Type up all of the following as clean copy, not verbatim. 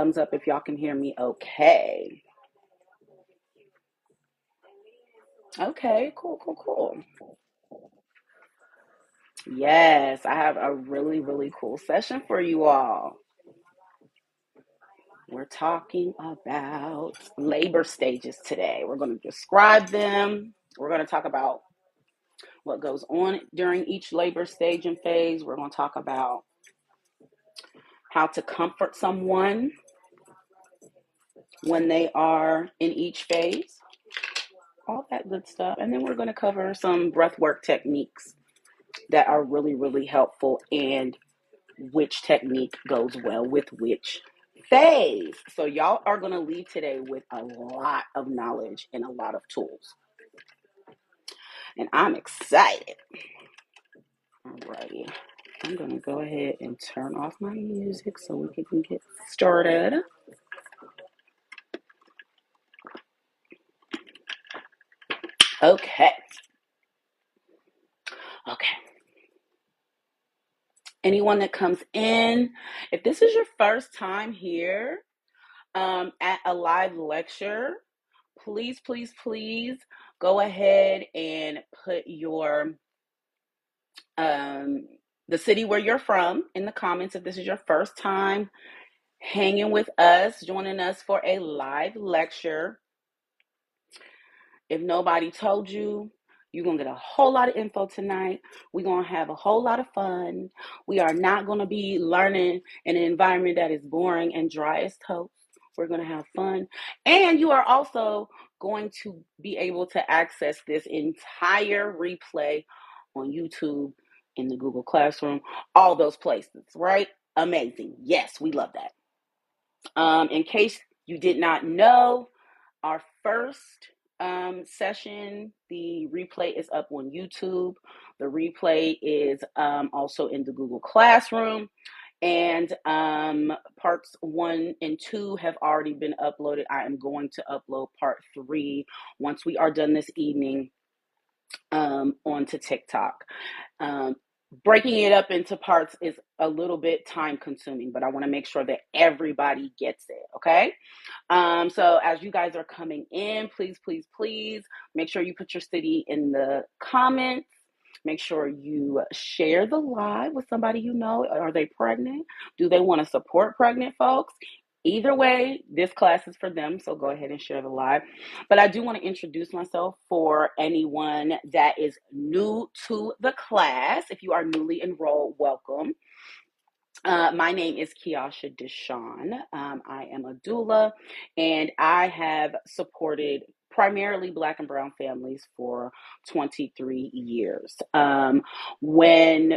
thumbs up if y'all can hear me okay. Okay, cool. Yes, I have a really cool session for you all. We're talking about labor stages today. We're going to describe them. We're going to talk about what goes on during each labor stage and phase. We're going to talk about how to comfort someone when they are in each phase, all that good stuff. And then we're going to cover some breath work techniques that are really helpful and which technique goes well with which phase. So y'all are going to leave today with a lot of knowledge and a lot of tools. And I'm excited. Alrighty. I'm going to go ahead and turn off my music so we can get started. Okay. Anyone that comes in, if this is your first time here at a live lecture, please go ahead and put your the city where you're from in the comments if this is your first time hanging with us, joining us for a live lecture. If nobody told you, you're going to get a whole lot of info tonight. We're going to have a whole lot of fun. We are not going to be learning in an environment that is boring and dry as toast. We're going to have fun. And you are also going to be able to access this entire replay on YouTube, in the Google Classroom, all those places, right? Amazing. Yes, we love that. In case you did not know, our first session, the replay is up on YouTube. The replay is also in the Google Classroom. And parts 1 and 2 have already been uploaded. I am going to upload part 3 once we are done this evening onto TikTok. Breaking it up into parts is a little bit time consuming, but I want to make sure that everybody gets it, okay? So as you guys are coming in, please make sure you put your city in the comments. Make sure you share the live with somebody you know. Are they pregnant? Do they want to support pregnant folks? Either way, this class is for them, so go ahead and share the live. But I do want to introduce myself for anyone that is new to the class. If you are newly enrolled, welcome. My name is Kiasha Deshawn. I am a doula, and I have supported primarily Black and Brown families for 23 years. When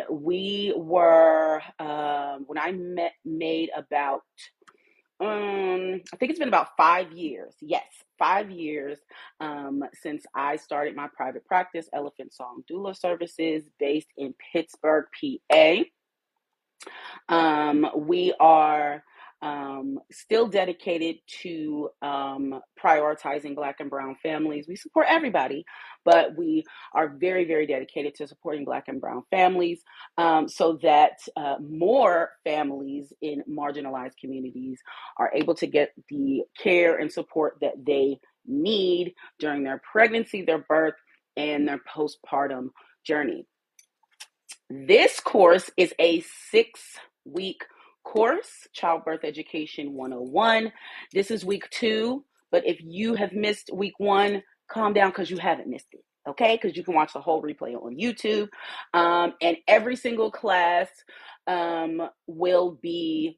I made about, I think it's been about 5 years. Yes, 5 years since I started my private practice, Elephant Song Doula Services, based in Pittsburgh, PA. We are still dedicated to prioritizing Black and Brown families. We support everybody, but we are very dedicated to supporting Black and Brown families so that more families in marginalized communities are able to get the care and support that they need during their pregnancy, their birth, and their postpartum journey. This course is a 6-week course, Childbirth Education 101. This is week 2, but if you have missed week 1, calm down because you haven't missed it, okay? Because you can watch the whole replay on YouTube. And every single class will be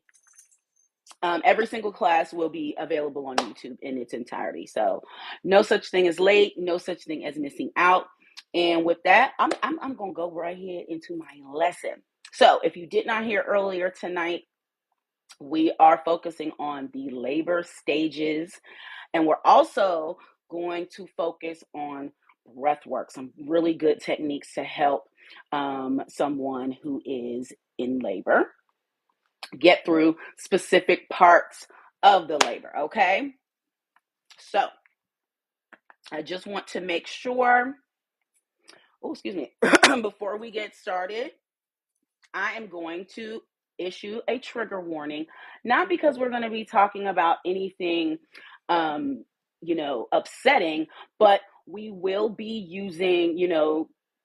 available on YouTube in its entirety. So no such thing as late, no such thing as missing out. And with that, I'm going to go right ahead into my lesson. So if you did not hear earlier tonight, we are focusing on the labor stages, and we're also going to focus on breath work, some really good techniques to help someone who is in labor get through specific parts of the labor, okay? So I just want to make sure, before we get started, I am going to issue a trigger warning, not because we're going to be talking about anything, upsetting, but we will be using,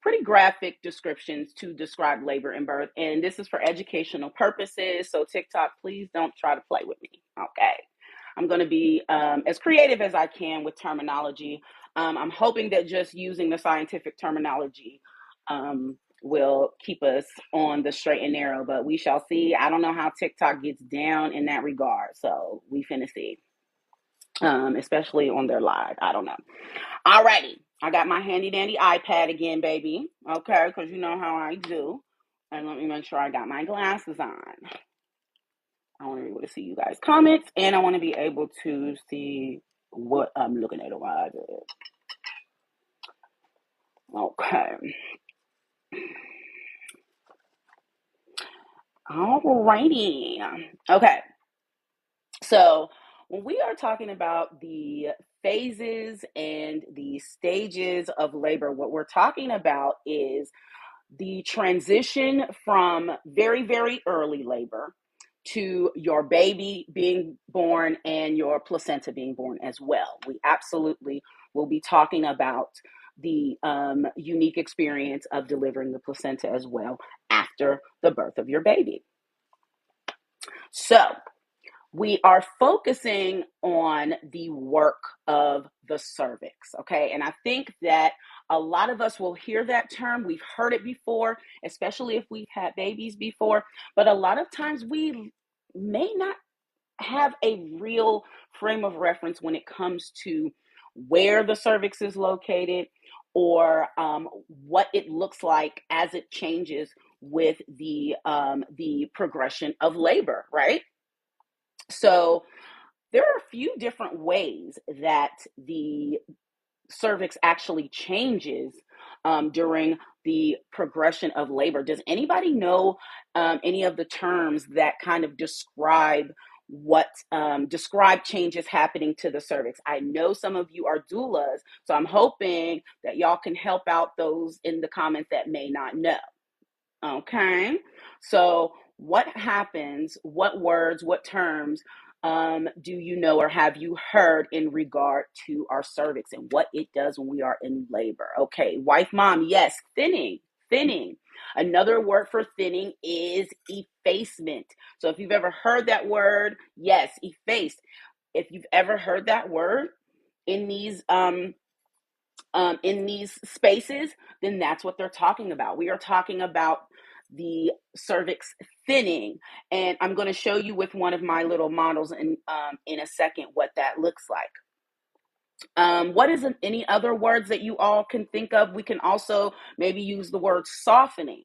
pretty graphic descriptions to describe labor and birth. And this is for educational purposes. So TikTok, please don't try to play with me. Okay. I'm going to be as creative as I can with terminology. I'm hoping that just using the scientific terminology will keep us on the straight and narrow, but we shall see. I don't know how TikTok gets down in that regard. So we finna see, especially on their live. I don't know. Alrighty. I got my handy dandy iPad again, baby. Okay, because you know how I do. And let me make sure I got my glasses on. I want to be able to see you guys' comments, and I want to be able to see what I'm looking at on my iPad. Okay. Alrighty. Okay. So when we are talking about the phases and the stages of labor, what we're talking about is the transition from very, very early labor to your baby being born and your placenta being born as well. We absolutely will be talking about the unique experience of delivering the placenta as well after the birth of your baby. So, we are focusing on the work of the cervix, okay? And I think that a lot of us will hear that term. We've heard it before, especially if we've had babies before, but a lot of times we may not have a real frame of reference when it comes to where the cervix is located or what it looks like as it changes with the progression of labor, right? So there are a few different ways that the cervix actually changes during the progression of labor. Does anybody know any of the terms that kind of describe what describe changes happening to the cervix? I know some of you are doulas, so I'm hoping that y'all can help out those in the comments that may not know. Okay, so what happens, what words, what terms do you know or have you heard in regard to our cervix and what it does when we are in labor? Okay, wife mom, yes, thinning, thinning. Another word for thinning is effacement. So if you've ever heard that word, yes, effaced. If you've ever heard that word in these spaces, then that's what they're talking about. We are talking about the cervix thinning, and I'm going to show you with one of my little models in a second what that looks like. What is any other words that you all can think of? We can also maybe use the word softening,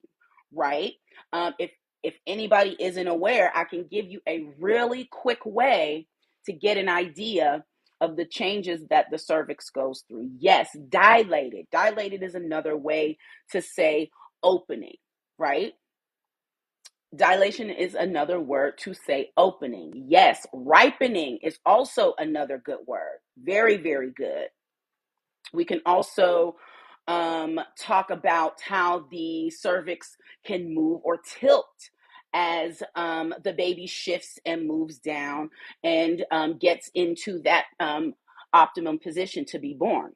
right? If anybody isn't aware, I can give you a really quick way to get an idea of the changes that the cervix goes through. Yes, dilated. Dilated is another way to say opening, right? Dilation is another word to say opening. Yes, ripening is also another good word. Very, very good. We can also talk about how the cervix can move or tilt as the baby shifts and moves down and gets into that optimum position to be born.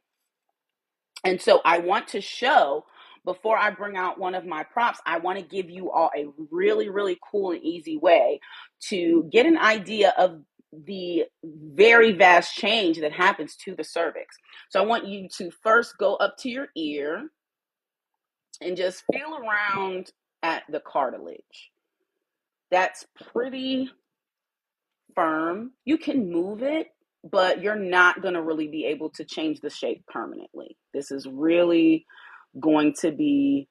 And so I want to show, before I bring out one of my props, I want to give you all a really, really cool and easy way to get an idea of the very vast change that happens to the cervix. So I want you to first go up to your ear and just feel around at the cartilage. That's pretty firm. You can move it, but you're not going to really be able to change the shape permanently. This is really going to be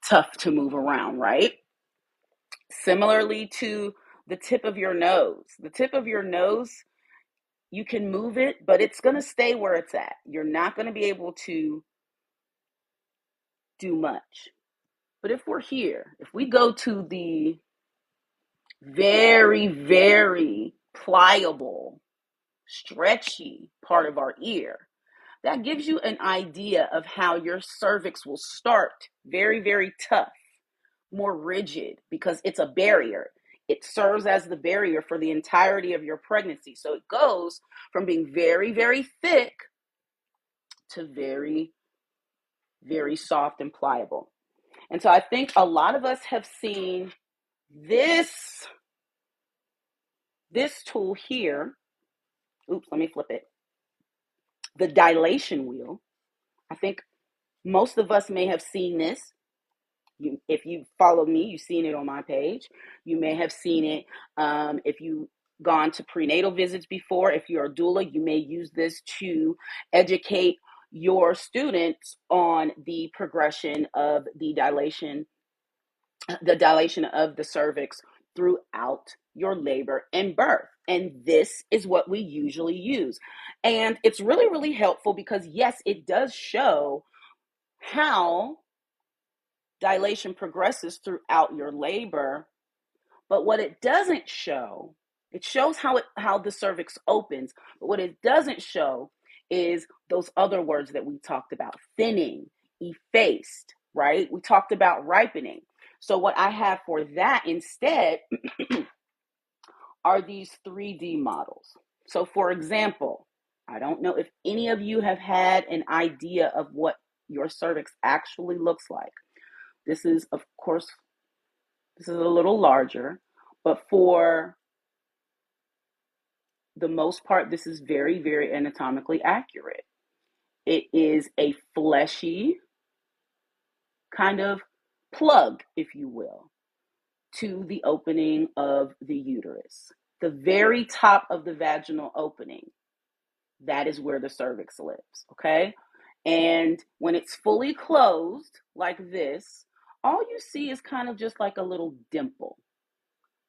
tough to move around, right? Similarly to the tip of your nose. The tip of your nose, you can move it, but it's going to stay where it's at. You're not going to be able to do much. But if we're here, if we go to the very, very pliable, stretchy part of our ear, that gives you an idea of how your cervix will start very, very tough, more rigid, because it's a barrier. it serves as the barrier for the entirety of your pregnancy. So it goes from being very, very thick to very, very soft and pliable. And so I think a lot of us have seen this tool here. Oops, let me flip it. The dilation wheel. I think most of us may have seen this. If you followed me, you've seen it on my page. You may have seen it if you've gone to prenatal visits before. If you're a doula, you may use this to educate your students on the progression of the dilation of the cervix throughout your labor and birth. And this is what we usually use. And it's really, really helpful because, yes, it does show how dilation progresses throughout your labor. But what it doesn't show, it shows how the cervix opens. But what it doesn't show is those other words that we talked about: thinning, effaced, right? We talked about ripening. So what I have for that instead are these 3D models. So for example, I don't know if any of you have had an idea of what your cervix actually looks like. This is, of course, this is a little larger, but for the most part, this is very, very anatomically accurate. It is a fleshy kind of plug, if you will, to the opening of the uterus. The very top of the vaginal opening, that is where the cervix lives, okay? And when it's fully closed like this, all you see is kind of just like a little dimple,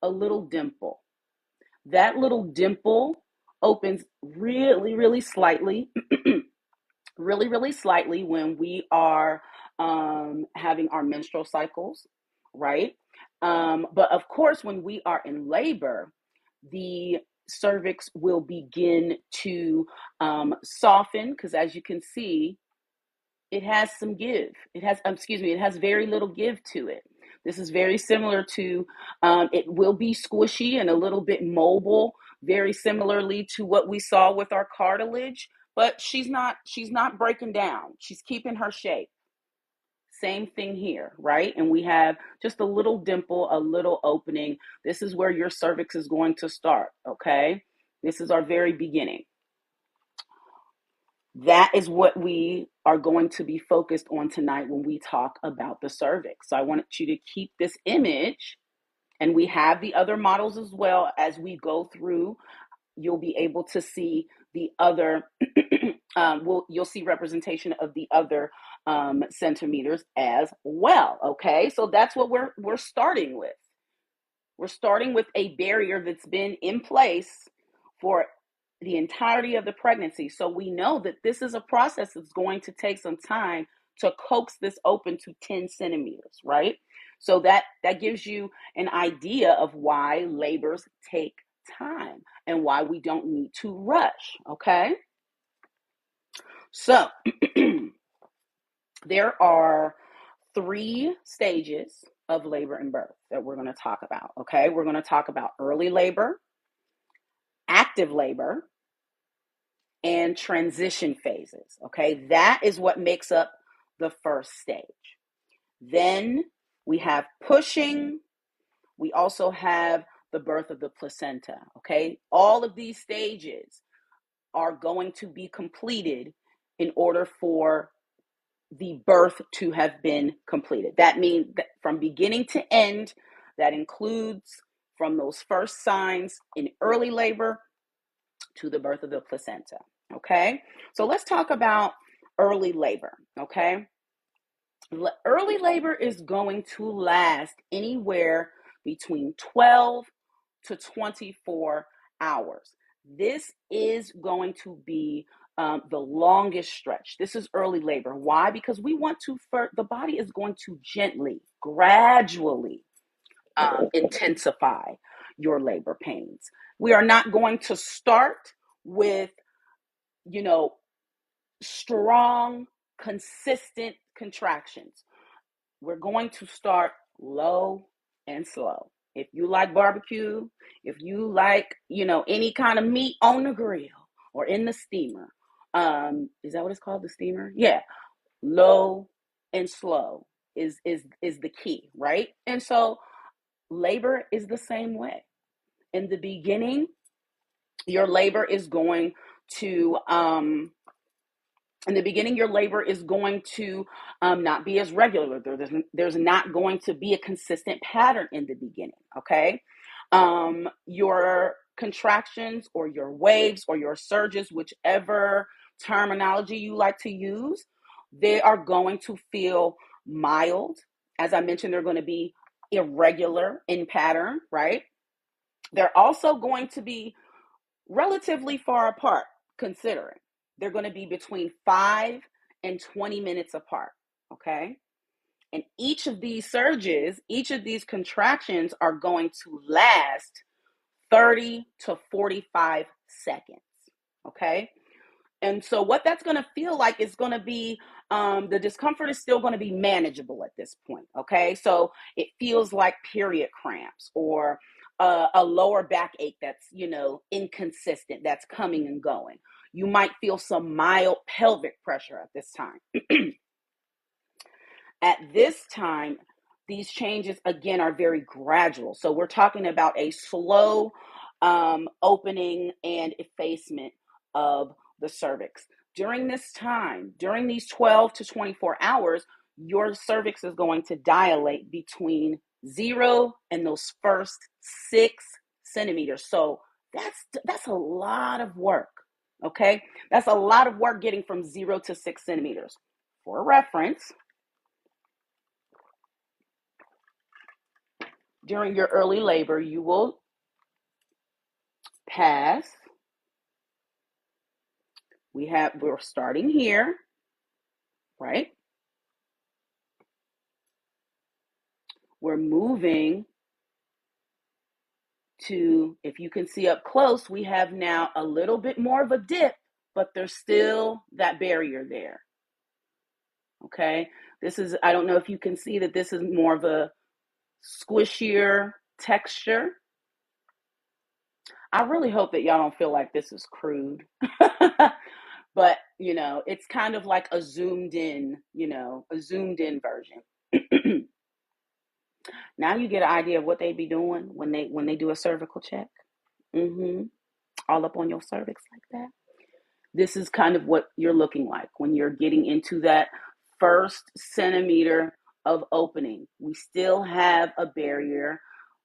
a little dimple. That little dimple opens really, really slightly, really, really slightly when we are having our menstrual cycles, right? But of course, when we are in labor, the cervix will begin to soften because, as you can see, it has some give. It has very little give to it. This is very similar to, it will be squishy and a little bit mobile, very similarly to what we saw with our cartilage, but she's not breaking down. She's keeping her shape. Same thing here, right? And we have just a little dimple, a little opening. This is where your cervix is going to start, okay? This is our very beginning. That is what we are going to be focused on tonight when we talk about the cervix. So I want you to keep this image, and we have the other models as well. As we go through, you'll be able to see the other, you'll see representation of the other centimeters as well, okay? So that's what we're starting with. We're starting with a barrier that's been in place for the entirety of the pregnancy. So we know that this is a process that's going to take some time to coax this open to 10 centimeters, right? So that gives you an idea of why labors take time and why we don't need to rush, okay? So there are 3 stages of labor and birth that we're going to talk about, okay? We're going to talk about early labor, active labor, and transition phases, okay? That is what makes up the first stage. Then we have pushing. We also have the birth of the placenta, okay? All of these stages are going to be completed in order for the birth to have been completed. That means that from beginning to end, that includes from those first signs in early labor to the birth of the placenta, okay? So let's talk about early labor, okay? Early labor is going to last anywhere between 12 to 24 hours. This is going to be the longest stretch. This is early labor. Why? Because we want to, the body is going to gently, gradually intensify your labor pains. We are not going to start with, strong, consistent contractions. We're going to start low and slow. If you like barbecue, if you like, any kind of meat on the grill or in the steamer, is that what it's called? The steamer? Yeah. Low and slow is the key, right? And so labor is the same way. In the beginning, your labor is going to not be as regular. There's not going to be a consistent pattern in the beginning. Okay. Your contractions or your waves or your surges, whichever terminology you like to use, they are going to feel mild. As I mentioned, they're going to be irregular in pattern, right? They're also going to be relatively far apart, considering they're going to be between 5 and 20 minutes apart. Okay. And each of these surges, each of these contractions are going to last 30 to 45 seconds. Okay. And so what that's going to feel like is going to be, the discomfort is still going to be manageable at this point. Okay. So it feels like period cramps or a lower backache that's, inconsistent, that's coming and going. You might feel some mild pelvic pressure at this time. At this time, these changes again are very gradual. So we're talking about a slow opening and effacement of the cervix. During this time, during these 12 to 24 hours, your cervix is going to dilate between 0 and those first 6 centimeters. So that's a lot of work. Okay, that's a lot of work getting from 0 to 6 centimeters. For reference, during your early labor, you will pass. We're starting here, right? We're moving to, if you can see up close, we have now a little bit more of a dip, but there's still that barrier there. Okay. I don't know if you can see that this is more of a squishier texture. I really hope that y'all don't feel like this is crude. But, it's kind of like a zoomed in version. Now you get an idea of what they be doing when they do a cervical check. All up on your cervix like that. This is kind of what you're looking like when you're getting into that first centimeter of opening. We still have a barrier,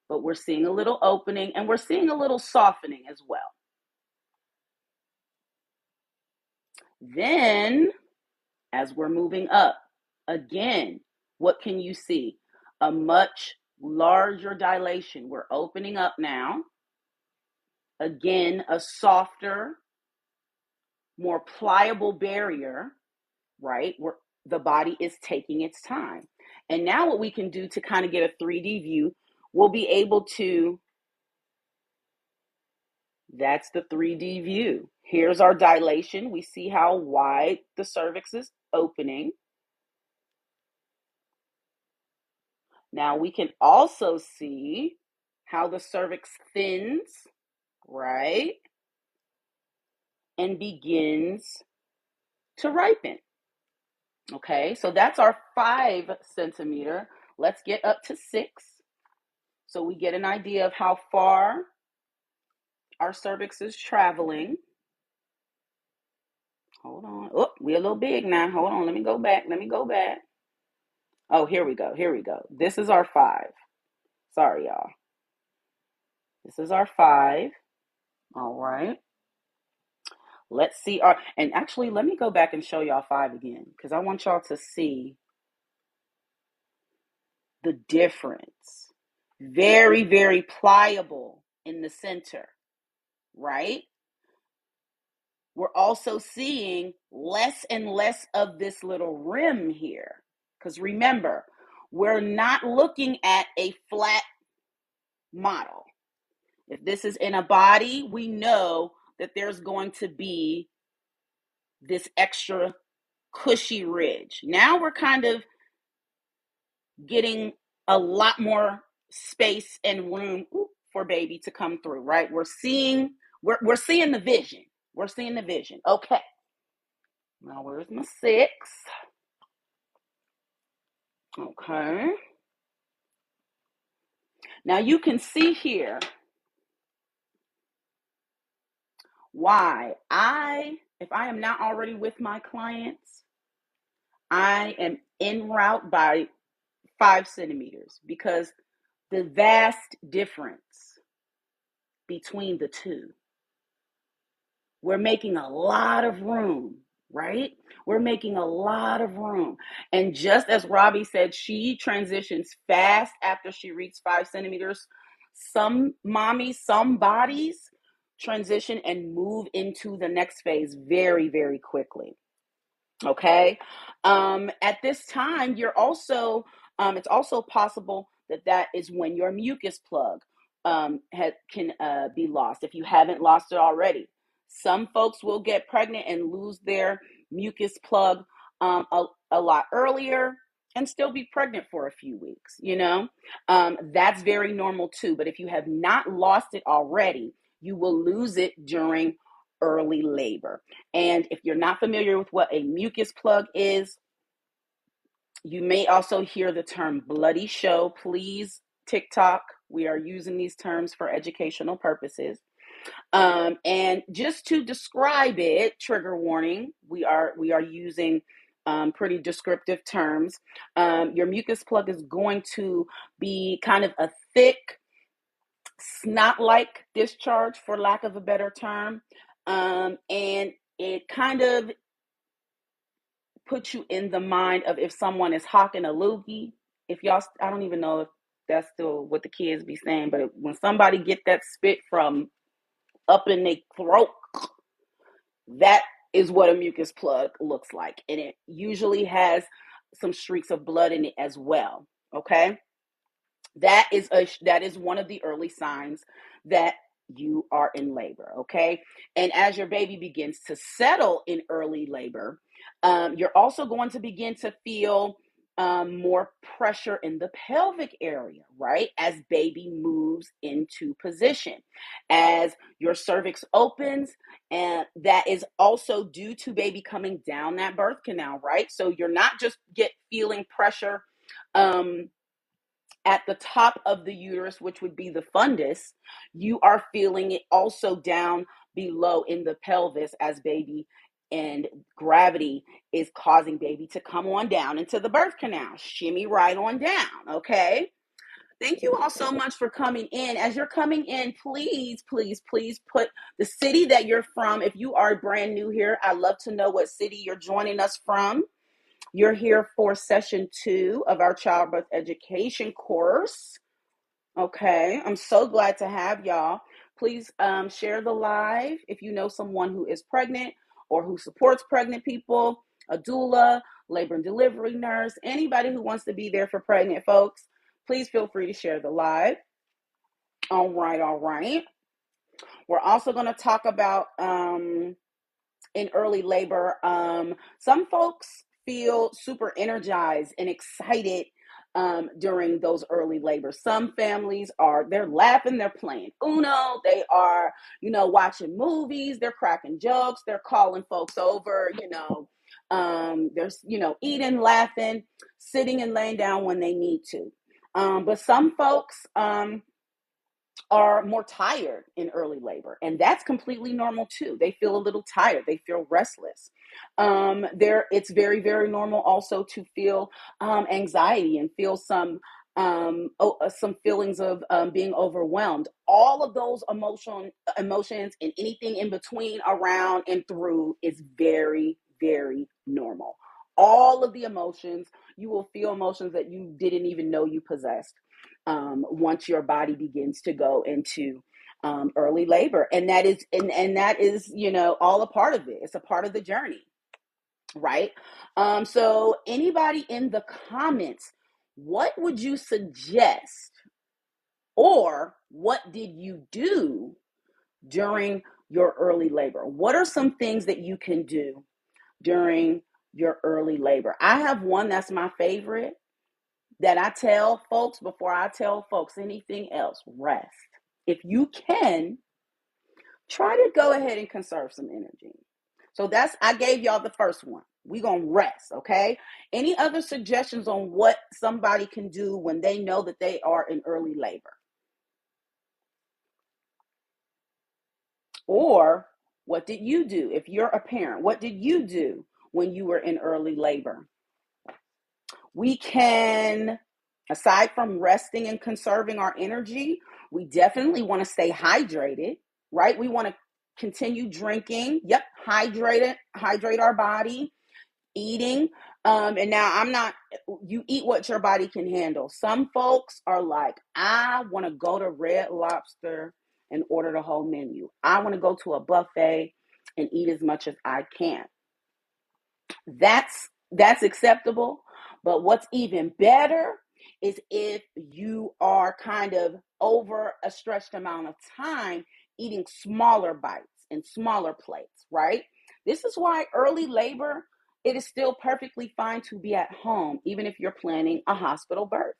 but we're seeing a little opening and we're seeing a little softening as well. Then, as we're moving up, again, what can you see? A much larger dilation. We're opening up now. Again, a softer, more pliable barrier, right? Where the body is taking its time. And now what we can do to kind of get a 3D view, we'll be able to, that's the 3D view. Here's our dilation. We see how wide the cervix is opening. Now we can also see how the cervix thins, right? And begins to ripen. Okay, so that's our 5 centimeter. Let's get up to 6. So we get an idea of how far our cervix is traveling. Hold on. Oh, we're a little big now. Hold on. Let me go back. Oh, here we go. This is our 5. Sorry, y'all. This is our 5. All right. Let's see and actually, let me go back and show y'all 5 again, because I want y'all to see the difference. Very, very pliable in the center, right? We're also seeing less and less of this little rim here. Because remember, we're not looking at a flat model. If this is in a body, we know that there's going to be this extra cushy ridge. Now we're kind of getting a lot more space and room for baby to come through, right? We're seeing the vision. We're seeing the vision. Okay. Now where's my 6? Okay. Now you can see here why if I am not already with my clients, I am en route by 5 centimeters, because the vast difference between the two. We're making a lot of room, right? We're making a lot of room. And just as Robbie said, she transitions fast after she reaches 5 centimeters. Some mommies, some bodies transition and move into the next phase very, very quickly. Okay. At this time, it's also possible that is when your mucus plug can be lost if you haven't lost it already. Some folks will get pregnant and lose their mucus plug a lot earlier and still be pregnant for a few weeks, that's very normal too. But if you have not lost it already, you will lose it during early labor. And if you're not familiar with what a mucus plug is, you may also hear the term bloody show. Please, TikTok, we are using these terms for educational purposes. And just to describe it, trigger warning, we are using pretty descriptive terms. Your mucus plug is going to be kind of a thick, snot-like discharge, for lack of a better term. And it kind of puts you in the mind of if someone is hawking a loogie. If y'all, I don't even know if that's still what the kids be saying, but when somebody get that spit from up in their throat, that is what a mucus plug looks like. And it usually has some streaks of blood in it as well. Okay. That is one of the early signs that you are in labor. Okay. And as your baby begins to settle in early labor, you're also going to begin to feel more pressure in the pelvic area, right? As baby moves into position, as your cervix opens, and that is also due to baby coming down that birth canal, right? So you're not just feeling pressure at the top of the uterus, which would be the fundus. You are feeling it also down below in the pelvis as baby and gravity is causing baby to come on down into the birth canal. Shimmy right on down, okay? Thank you all so much for coming in. As you're coming in, please, please, please put the city that you're from. If you are brand new here, I'd love to know what city you're joining us from. You're here for session 2 of our childbirth education course. Okay, I'm so glad to have y'all. Please share the live if you know someone who is pregnant or who supports pregnant people, a doula, labor and delivery nurse, anybody who wants to be there for pregnant folks. Please feel free to share the live. All right. We're also going to talk about in early labor. Some folks feel super energized and excited during those early labors. Some families they're laughing, they're playing Uno, they are, watching movies, they're cracking jokes, they're calling folks over, there's, eating, laughing, sitting and laying down when they need to. But some folks are more tired in early labor, and that's completely normal too. They feel a little tired, they feel restless. It's very, very normal also to feel anxiety and feel some feelings of being overwhelmed. All of those emotions and anything in between, around, and through is very, very normal. All of the emotions, you will feel emotions that you didn't even know you possessed once your body begins to go into early labor. And that is, all a part of it. It's a part of the journey, right? So anybody in the comments, what would you suggest, or what did you do during your early labor? What are some things that you can do during your early labor? I have one that's my favorite. that I tell folks before I tell folks anything else: rest. If you can, try to go ahead and conserve some energy. So I gave y'all the first one. We gonna rest, okay? Any other suggestions on what somebody can do when they know that they are in early labor? Or what did you do? If you're a parent, what did you do when you were in early labor? We can, aside from resting and conserving our energy, we definitely want to stay hydrated, right? We want to continue drinking. Yep, hydrate our body, eating. And now you eat what your body can handle. Some folks are like, I want to go to Red Lobster and order the whole menu. I want to go to a buffet and eat as much as I can. That's acceptable. But what's even better is if you are kind of over a stretched amount of time eating smaller bites and smaller plates, right? This is why early labor, it is still perfectly fine to be at home, even if you're planning a hospital birth.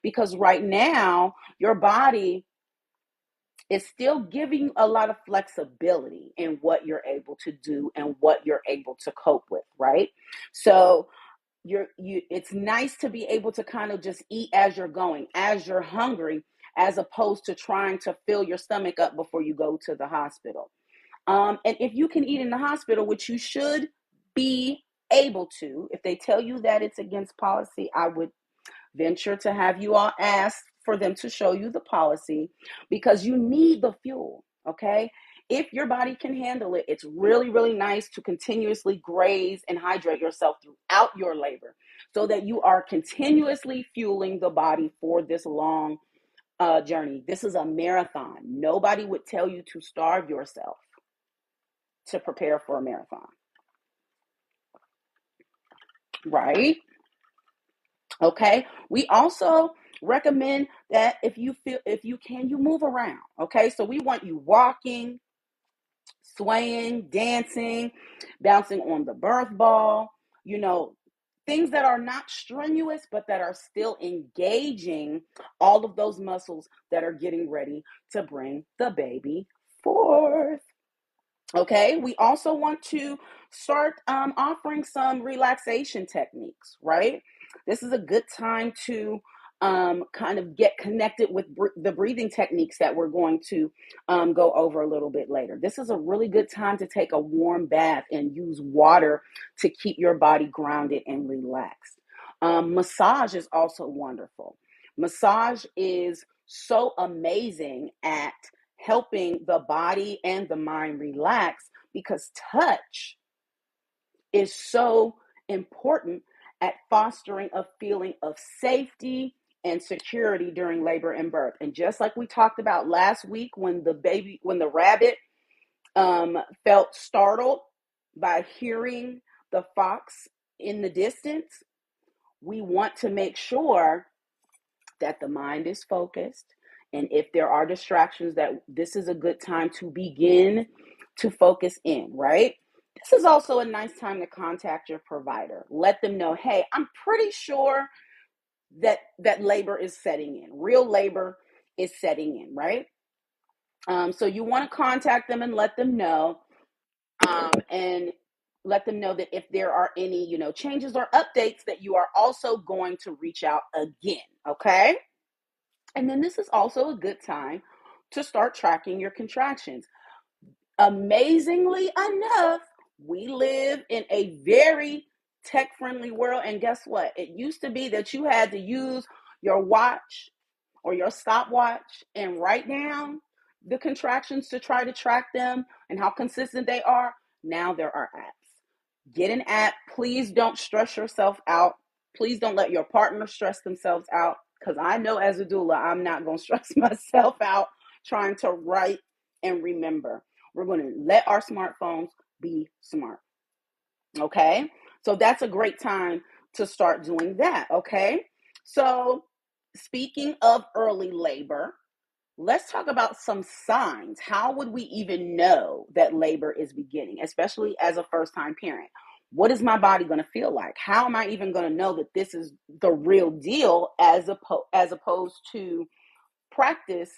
Because right now, your body is still giving you a lot of flexibility in what you're able to do and what you're able to cope with, right? So it's nice to be able to kind of just eat as you're going, as you're hungry, as opposed to trying to fill your stomach up before you go to the hospital. And if you can eat in the hospital, which you should be able to, if they tell you that it's against policy, I would venture to have you all ask for them to show you the policy, because you need the fuel, okay? If your body can handle it, it's really, really nice to continuously graze and hydrate yourself throughout your labor so that you are continuously fueling the body for this long journey. This is a marathon. Nobody would tell you to starve yourself to prepare for a marathon, right? Okay. We also recommend that if you can, you move around. Okay. So we want you walking, swaying, dancing, bouncing on the birth ball, you know, things that are not strenuous, but that are still engaging all of those muscles that are getting ready to bring the baby forth. Okay, we also want to start offering some relaxation techniques, right? This is a good time to kind of get connected with the breathing techniques that we're going to go over a little bit later. This is a really good time to take a warm bath and use water to keep your body grounded and relaxed. Massage is also wonderful. Massage is so amazing at helping the body and the mind relax, because touch is so important at fostering a feeling of safety and security during labor and birth. And just like we talked about last week, when the rabbit felt startled by hearing the fox in the distance, we want to make sure that the mind is focused. And if there are distractions, that this is a good time to begin to focus in, right? This is also a nice time to contact your provider. Let them know, hey, I'm pretty sure that labor is setting in. Real labor is setting in, right? So you want to contact them and let them know, and let them know that if there are any, changes or updates, that you are also going to reach out again, okay? And then this is also a good time to start tracking your contractions. Amazingly enough, we live in a very tech-friendly world. And guess what? It used to be that you had to use your watch or your stopwatch and write down the contractions to try to track them and how consistent they are. Now there are apps. Get an app. Please don't stress yourself out. Please don't let your partner stress themselves out, because I know as a doula, I'm not going to stress myself out trying to write and remember. We're going to let our smartphones be smart. Okay? So that's a great time to start doing that. Okay? So, speaking of early labor, let's talk about some signs. How would we even know that labor is beginning, especially as a first time parent? What is my body going to feel like? How am I even going to know that this is the real deal as opposed to practice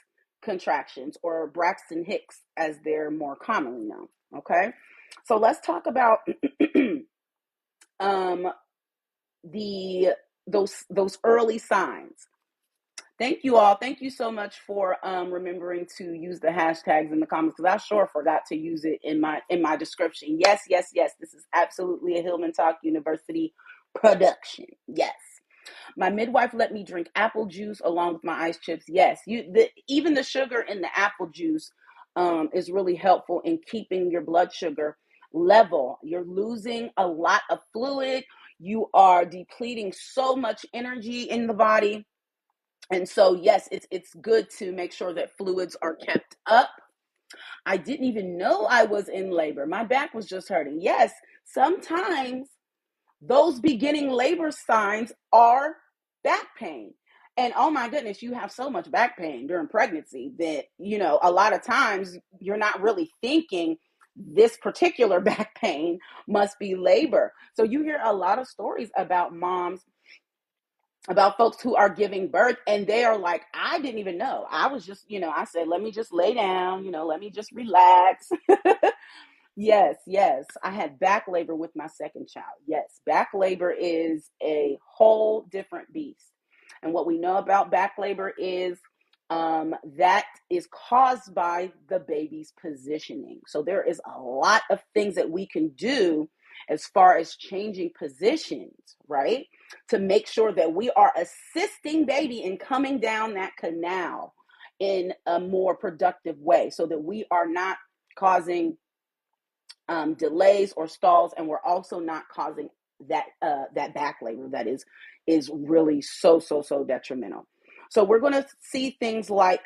contractions, or Braxton Hicks as they're more commonly known? Okay. So let's talk about um, the those early signs. Thank you all. Thank you so much for remembering to use the hashtags in the comments, because I sure forgot to use it in my description. Yes, yes, yes. This is absolutely a Hillman Talk University production. Yes. My midwife let me drink apple juice along with my ice chips. Yes, even the sugar in the apple juice is really helpful in keeping your blood sugar level. You're losing a lot of fluid. You are depleting so much energy in the body. And so, yes, it's good to make sure that fluids are kept up. I didn't even know I was in labor. My back was just hurting. Yes, sometimes those beginning labor signs are back pain. And oh my goodness, you have so much back pain during pregnancy that, a lot of times you're not really thinking this particular back pain must be labor. So you hear a lot of stories about moms, about folks who are giving birth, and they are like, I didn't even know. I was just, I said, let me just lay down, let me just relax. Yes, yes. I had back labor with my second child. Yes, back labor is a whole different beast. And what we know about back labor is that is caused by the baby's positioning. So there is a lot of things that we can do as far as changing positions, right? To make sure that we are assisting baby in coming down that canal in a more productive way, so that we are not causing delays or stalls, and we're also not causing that back labor that is really so detrimental. So we're going to see things like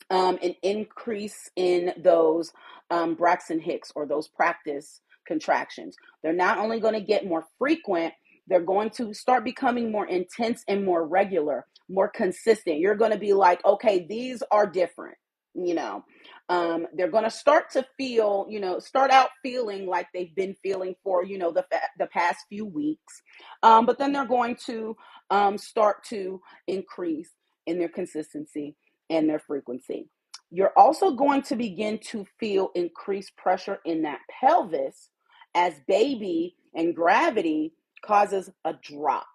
an increase in those Braxton Hicks, or those practice contractions. They're not only going to get more frequent, they're going to start becoming more intense and more regular, more consistent. You're going to be like, okay, these are different. They're going to start to feel, start out feeling like they've been feeling for, the past few weeks. But then they're going to start to increase in their consistency and their frequency. You're also going to begin to feel increased pressure in that pelvis, as baby and gravity causes a drop,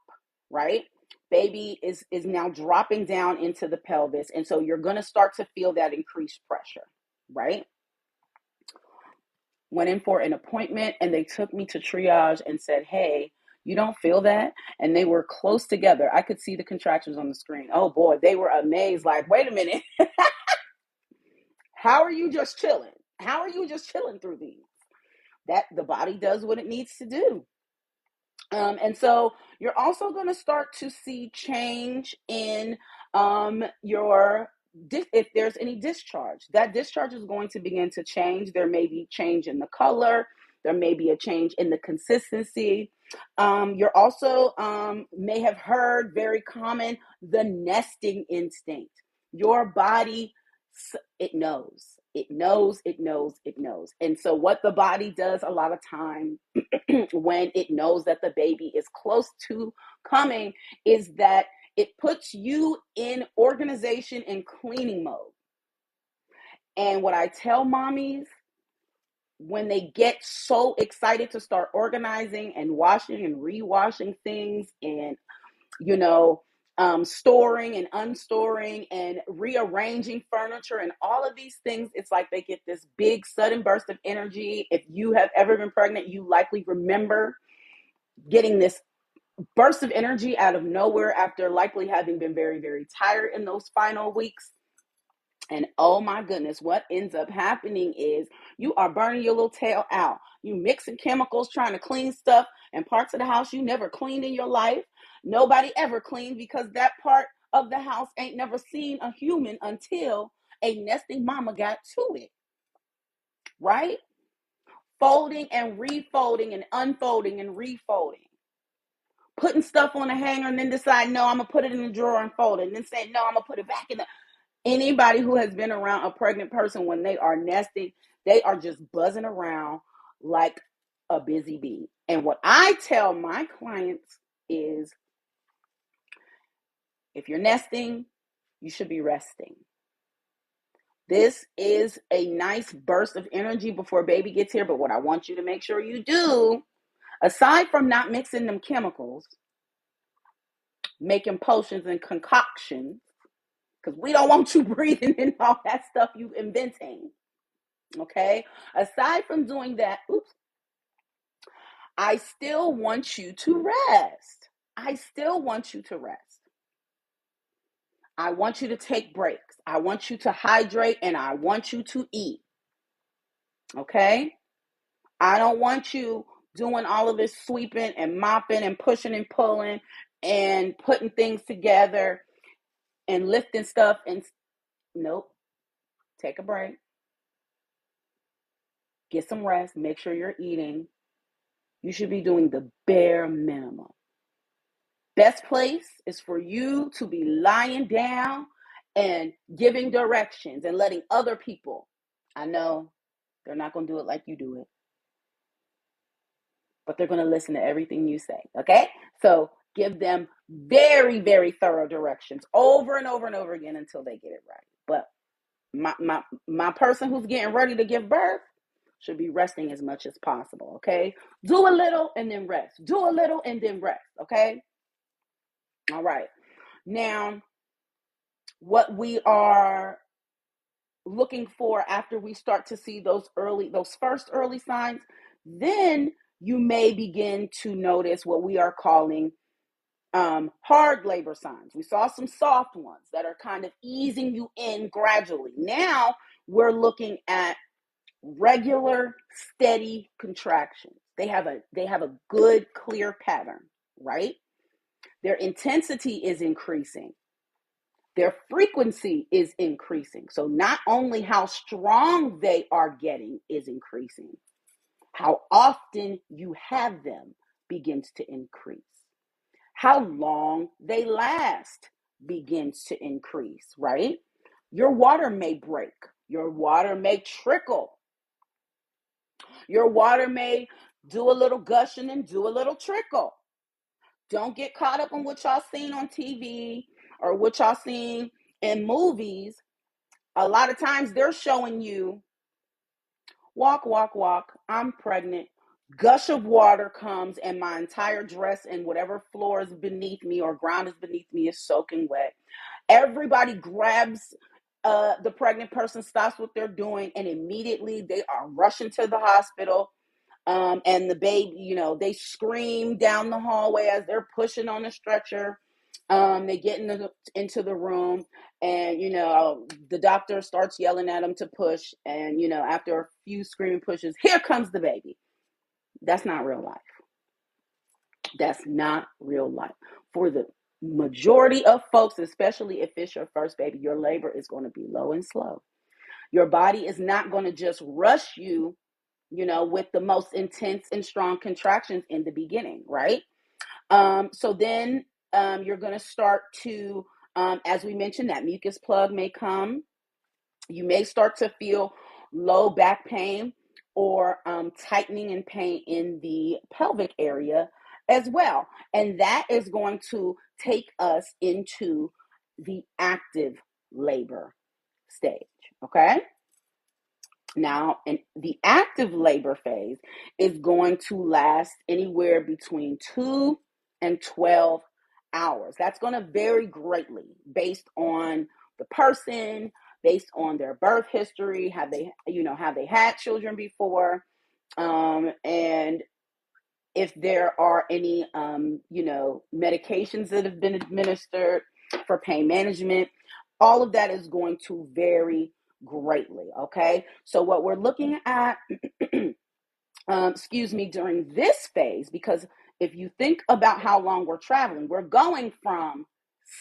right? Baby is now dropping down into the pelvis. And so you're going to start to feel that increased pressure, right? Went in for an appointment, and they took me to triage and said, hey, you don't feel that? And they were close together. I could see the contractions on the screen. Oh boy, they were amazed. Like, wait a minute. How are you just chilling? How are you just chilling through these? That the body does what it needs to do. And so you're also going to start to see change in your, if there's any discharge. That discharge is going to begin to change. There may be change in the color. There may be a change in the consistency. You're also may have heard, very common, the nesting instinct. Your body, it knows. It knows, it knows, it knows. And so what the body does a lot of time when it knows that the baby is close to coming is that it puts you in organization and cleaning mode. And what I tell mommies, when they get so excited to start organizing and washing and rewashing things, and storing and unstoring and rearranging furniture and all of these things, it's like they get this big sudden burst of energy. If you have ever been pregnant, you likely remember getting this burst of energy out of nowhere after likely having been very, very tired in those final weeks. And oh my goodness, what ends up happening is you are burning your little tail out. You mixing chemicals, trying to clean stuff and parts of the house you never cleaned in your life. Nobody ever cleaned, because that part of the house ain't never seen a human until a nesting mama got to it, right? Folding and refolding and unfolding and refolding. Putting stuff on a hanger and then decide, no, I'm going to put it in the drawer and fold it. And then say, no, I'm going to put it back in the... Anybody who has been around a pregnant person when they are nesting, they are just buzzing around like a busy bee. And what I tell my clients is, if you're nesting, you should be resting. This is a nice burst of energy before baby gets here. But what I want you to make sure you do, aside from not mixing them chemicals, making potions and concoctions, because we don't want you breathing in all that stuff you inventing. Okay? Aside from doing that, I still want you to rest. I still want you to rest. I want you to take breaks. I want you to hydrate, and I want you to eat. Okay? I don't want you doing all of this sweeping and mopping and pushing and pulling and putting things together and lifting stuff. And nope. Take a break. Get some rest. Make sure you're eating. You should be doing the bare minimum. Best place is for you to be lying down and giving directions and letting other people. I know they're not going to do it like you do it, but they're going to listen to everything you say. Okay? So give them very, very thorough directions over and over and over again until they get it right. But my person who's getting ready to give birth should be resting as much as possible. Okay? Do a little and then rest. Do a little and then rest. Okay? All right. Now, what we are looking for after we start to see those first early signs, then you may begin to notice what we are calling hard labor signs. We saw some soft ones that are kind of easing you in gradually. Now we're looking at regular, steady contractions. They have a good, clear pattern, right? Their intensity is increasing. Their frequency is increasing. So not only how strong they are getting is increasing, how often you have them begins to increase. How long they last begins to increase, right? Your water may break. Your water may trickle. Your water may do a little gushing and do a little trickle. Don't get caught up on what y'all seen on TV or what y'all seen in movies. A lot of times they're showing you, walk, walk, walk, I'm pregnant. Gush of water comes and my entire dress and whatever floor is beneath me or ground is beneath me is soaking wet. Everybody grabs the pregnant person, stops what they're doing, and immediately they are rushing to the hospital. And the baby, they scream down the hallway as they're pushing on the stretcher. They get into the room, and the doctor starts yelling at them to push. And after a few screaming pushes, here comes the baby. That's not real life. That's not real life. For the majority of folks, especially if it's your first baby, your labor is going to be low and slow. Your body is not going to just rush you, with the most intense and strong contractions in the beginning, right? So then you're going to start to, as we mentioned, that mucus plug may come. You may start to feel low back pain or tightening and pain in the pelvic area as well. And that is going to take us into the active labor stage, okay? Now, in the active labor phase is going to last anywhere between 2 and 12 hours. That's going to vary greatly based on the person, based on their birth history, have they had children before, and if there are any, medications that have been administered for pain management. All of that is going to vary greatly, okay? So what we're looking at, during this phase, because if you think about how long we're traveling, we're going from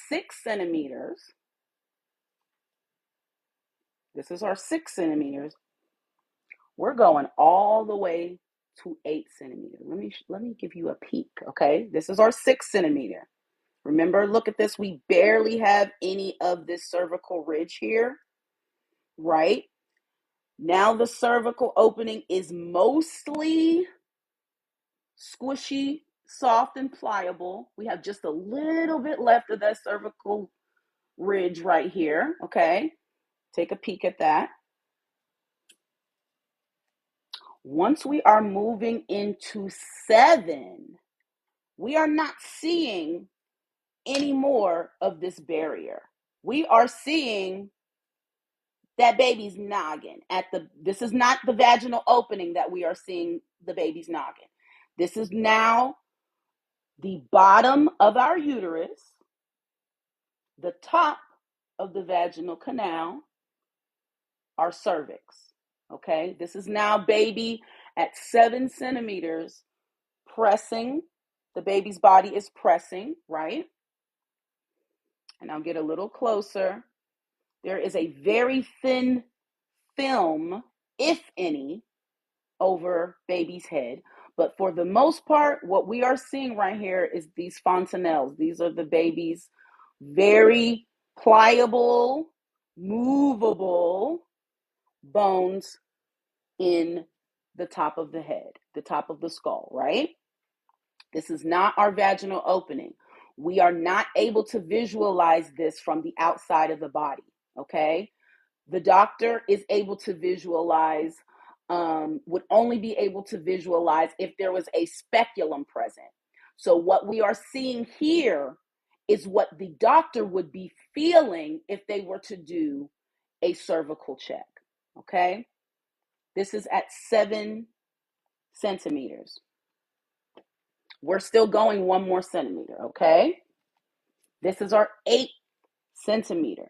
6 centimeters. This is our 6 centimeters. We're going all the way to 8 centimeters. Let me give you a peek, okay? This is our 6 centimeter. Remember, look at this. We barely have any of this cervical ridge here, right? Now the cervical opening is mostly squishy, soft, and pliable. We have just a little bit left of that cervical ridge right here, okay? Take a peek at that. Once we are moving into 7, we are not seeing any more of this barrier. We are seeing that baby's noggin this is not the vaginal opening that we are seeing the baby's noggin. This is now the bottom of our uterus, the top of the vaginal canal, our cervix. Okay, this is now baby at 7 centimeters pressing. The baby's body is pressing, right? And I'll get a little closer. There is a very thin film, if any, over baby's head. But for the most part, what we are seeing right here is these fontanelles. These are the baby's very pliable, movable bones in the top of the head, the top of the skull, right? This is not our vaginal opening. We are not able to visualize this from the outside of the body, okay? The doctor is able to visualize, would only be able to visualize if there was a speculum present. So what we are seeing here is what the doctor would be feeling if they were to do a cervical check, okay? This is at 7 centimeters. We're still going 1 more centimeter, okay? This is our 8 centimeter,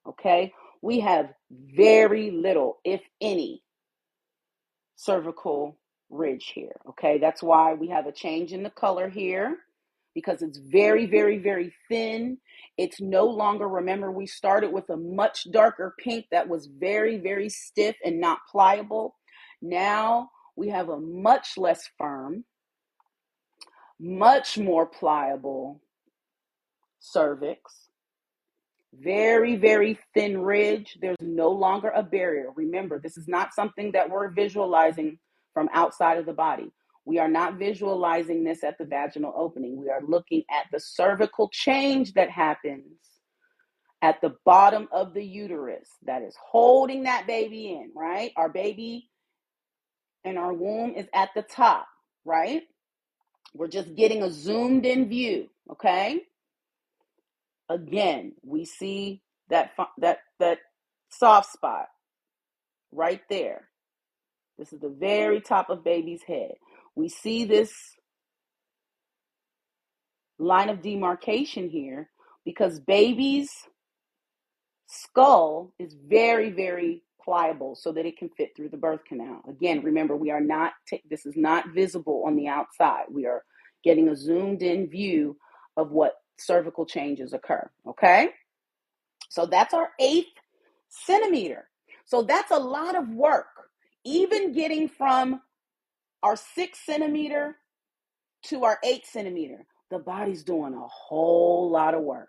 okay? We have very little, if any, cervical ridge here, okay? That's why we have a change in the color here, because it's very, very, very thin. It's no longer, remember, we started with a much darker pink that was very, very stiff and not pliable. Now we have a much less firm, much more pliable cervix. Very, very thin ridge. There's no longer a barrier. Remember, this is not something that we're visualizing from outside of the body. We are not visualizing this at the vaginal opening. We are looking at the cervical change that happens at the bottom of the uterus that is holding that baby in, right? Our baby in our womb is at the top, right? We're just getting a zoomed in view, okay? Again, we see that soft spot right there. This is the very top of baby's head. We see this line of demarcation here because baby's skull is very, very pliable so that it can fit through the birth canal. Again, remember, we are not, this is not visible on the outside. We are getting a zoomed in view of what cervical changes occur, okay? So that's our 8th centimeter. So that's a lot of work. Even getting from our 6 centimeter to our 8 centimeter, the body's doing a whole lot of work.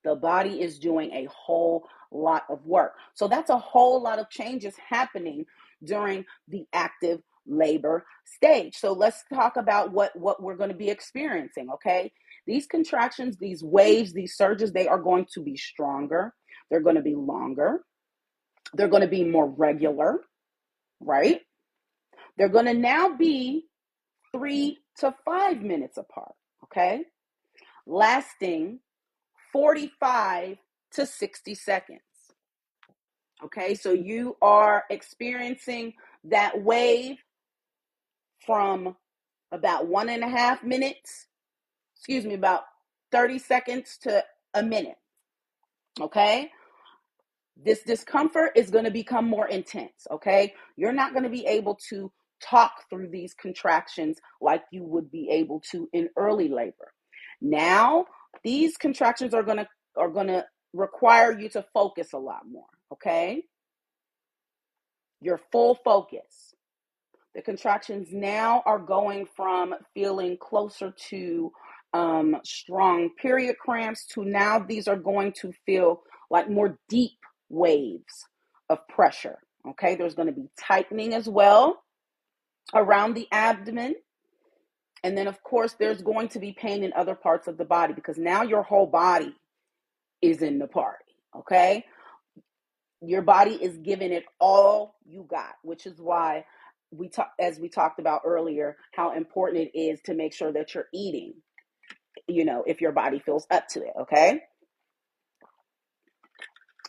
The body is doing a whole lot of work. So that's a whole lot of changes happening during the active labor stage. So let's talk about what we're going to be experiencing, okay? These contractions, these waves, these surges, they are going to be stronger. They're going to be longer. They're going to be more regular, right? They're going to now be 3 to 5 minutes apart, okay? Lasting 45 to 60 seconds. Okay, so you are experiencing that wave from about 1.5 minutes, about 30 seconds to a minute. Okay, this discomfort is going to become more intense. Okay, you're not going to be able to talk through these contractions like you would be able to in early labor. Now, these contractions are going to require you to focus a lot more, okay? Your full focus. The contractions now are going from feeling closer to strong period cramps to now these are going to feel like more deep waves of pressure, okay? There's going to be tightening as well around the abdomen, And then, of course, there's going to be pain in other parts of the body because now your whole body is in the party, okay? Your body is giving it all you got, which is why as we talked about earlier, how important it is to make sure that you're eating, if your body feels up to it, okay?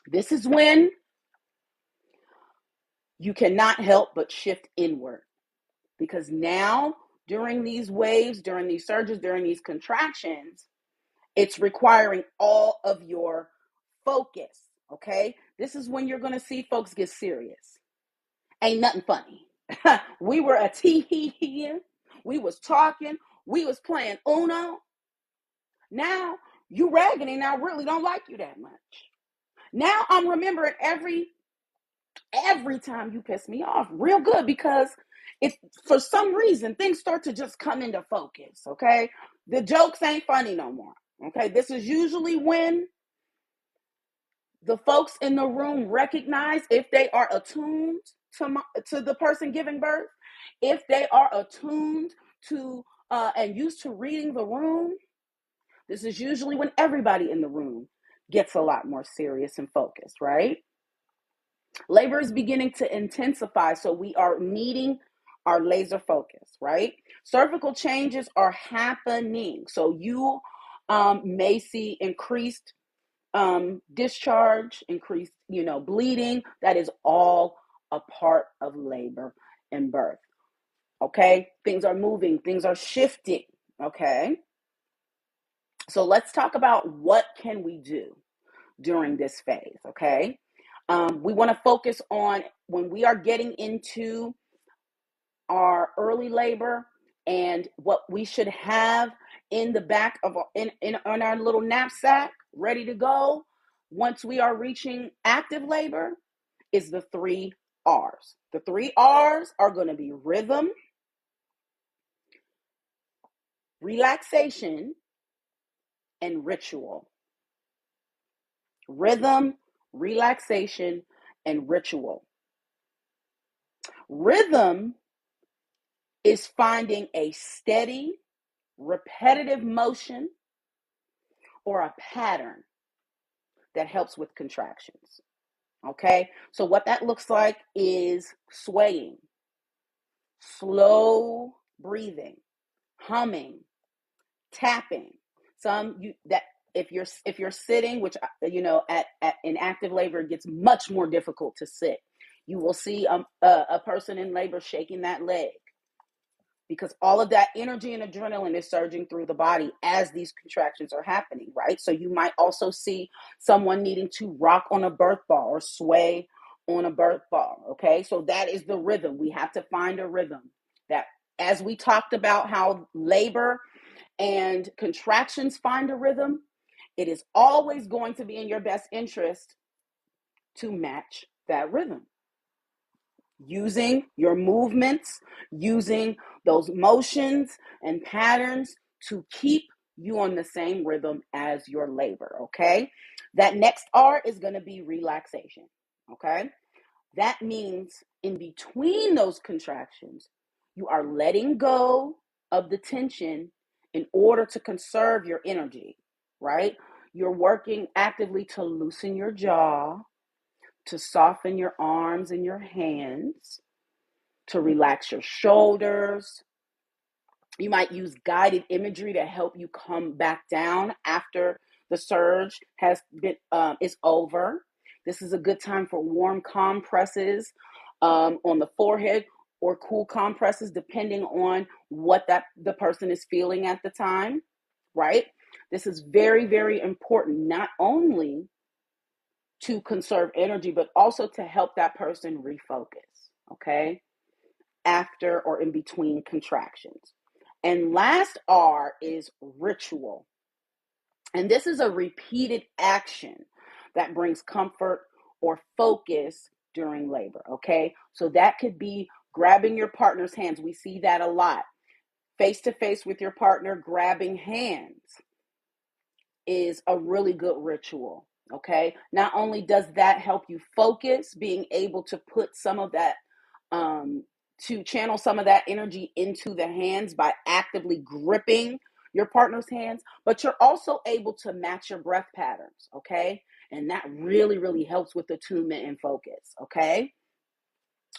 This is when you cannot help but shift inward because now during these waves, during these surges, during these contractions, it's requiring all of your focus, okay? This is when you're going to see folks get serious. Ain't nothing funny. We were a tee. We was talking. We was playing Uno. Now you ragging and I really don't like you that much. Now I'm remembering every time you piss me off real good because if for some reason things start to just come into focus, okay? The jokes ain't funny no more. Okay, this is usually when the folks in the room recognize if they are attuned to the person giving birth, if they are attuned to and used to reading the room. This is usually when everybody in the room gets a lot more serious and focused, right? Labor is beginning to intensify, so we are needing our laser focus, right? Cervical changes are happening, so you may see increased discharge, increased, bleeding. That is all a part of labor and birth. Okay, things are moving, things are shifting. Okay, so let's talk about what can we do during this phase. Okay, we want to focus on when we are getting into our early labor and what we should have in the back of in our little knapsack ready to go once we are reaching active labor is the 3 R's. The 3 R's are going to be rhythm, relaxation, and ritual. Rhythm, relaxation, and ritual. Rhythm is finding a steady, repetitive motion or a pattern that helps with contractions. Okay, so what that looks like is swaying, slow breathing, humming, tapping. Some you that if you're sitting, which at in active labor it gets much more difficult to sit. You will see a person in labor shaking that leg because all of that energy and adrenaline is surging through the body as these contractions are happening, right? So you might also see someone needing to rock on a birth ball or sway on a birth ball, okay? So that is the rhythm. We have to find a rhythm that, as we talked about how labor and contractions find a rhythm, it is always going to be in your best interest to match that rhythm using your movements, using those motions and patterns to keep you on the same rhythm as your labor, okay? That next R is going to be relaxation, okay? That means in between those contractions, you are letting go of the tension in order to conserve your energy, right? You're working actively to loosen your jaw, to soften your arms and your hands, to relax your shoulders. You might use guided imagery to help you come back down after the surge has been is over. This is a good time for warm compresses on the forehead or cool compresses, depending on what the person is feeling at the time. Right? This is very, very important, not only to conserve energy, but also to help that person refocus. Okay, after or in between contractions. And last R is ritual. And this is a repeated action that brings comfort or focus during labor, okay? So that could be grabbing your partner's hands. We see that a lot. Face to face with your partner, grabbing hands is a really good ritual, okay? Not only does that help you focus, being able to put some of that to channel some of that energy into the hands by actively gripping your partner's hands, but you're also able to match your breath patterns, okay? And that really, really helps with attunement and focus, okay?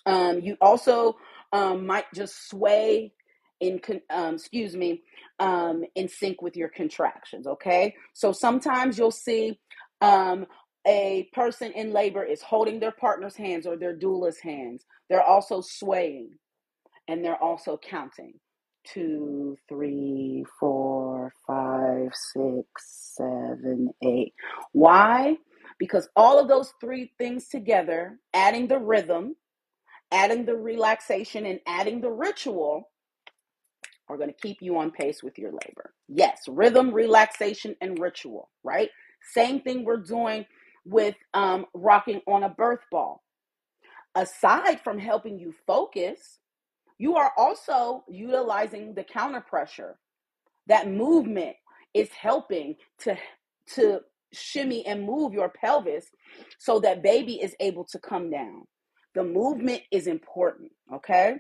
You also might just sway in sync with your contractions, okay? So sometimes you'll see a person in labor is holding their partner's hands or their doula's hands. They're also swaying and they're also counting. 2, 3, 4, 5, 6, 7, 8. Why? Because all of those three things together, adding the rhythm, adding the relaxation, and adding the ritual, are going to keep you on pace with your labor. Yes, rhythm, relaxation, and ritual, right? Same thing we're doing with rocking on a birth ball. Aside from helping you focus, you are also utilizing the counter pressure. That movement is helping to shimmy and move your pelvis so that baby is able to come down. The movement is important, okay?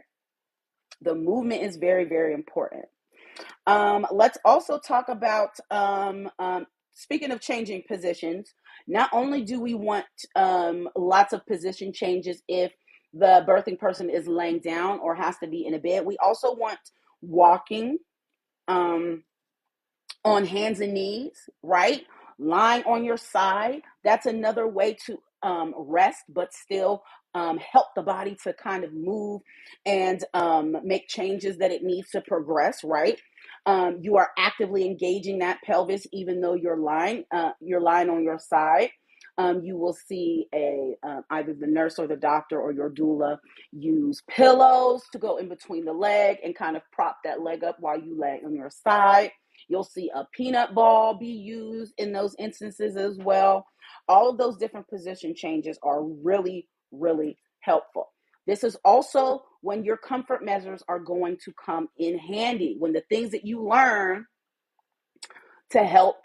The movement is very, very important. Let's also talk about, speaking of changing positions, not only do we want lots of position changes if the birthing person is laying down or has to be in a bed, we also want walking on hands and knees, right? Lying on your side. That's another way to rest, but still help the body to kind of move and make changes that it needs to progress, right? You are actively engaging that pelvis, even though you're lying on your side. You will see either the nurse or the doctor or your doula use pillows to go in between the leg and kind of prop that leg up while you lay on your side. You'll see a peanut ball be used in those instances as well. All of those different position changes are really, really helpful. This is also when your comfort measures are going to come in handy, when the things that you learn to help,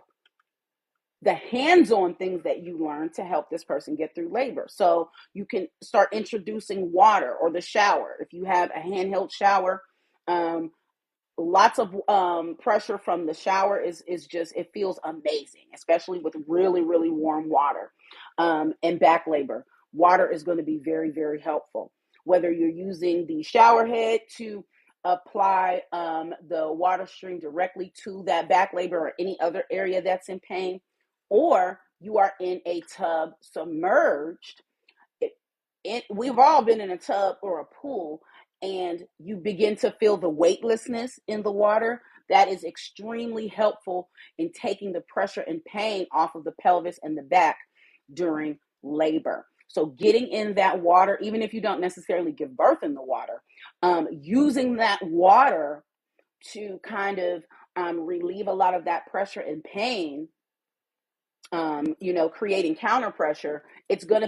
the hands-on things that you learn to help this person get through labor. So you can start introducing water or the shower. If you have a handheld shower, lots of pressure from the shower is just, it feels amazing, especially with really, really warm water. And back labor, water is going to be very, very helpful. Whether you're using the shower head to apply the water stream directly to that back labor or any other area that's in pain, or you are in a tub submerged. We've all been in a tub or a pool, and you begin to feel the weightlessness in the water. That is extremely helpful in taking the pressure and pain off of the pelvis and the back during labor. So getting in that water, even if you don't necessarily give birth in the water, using that water to kind of relieve a lot of that pressure and pain, creating counter pressure, that's going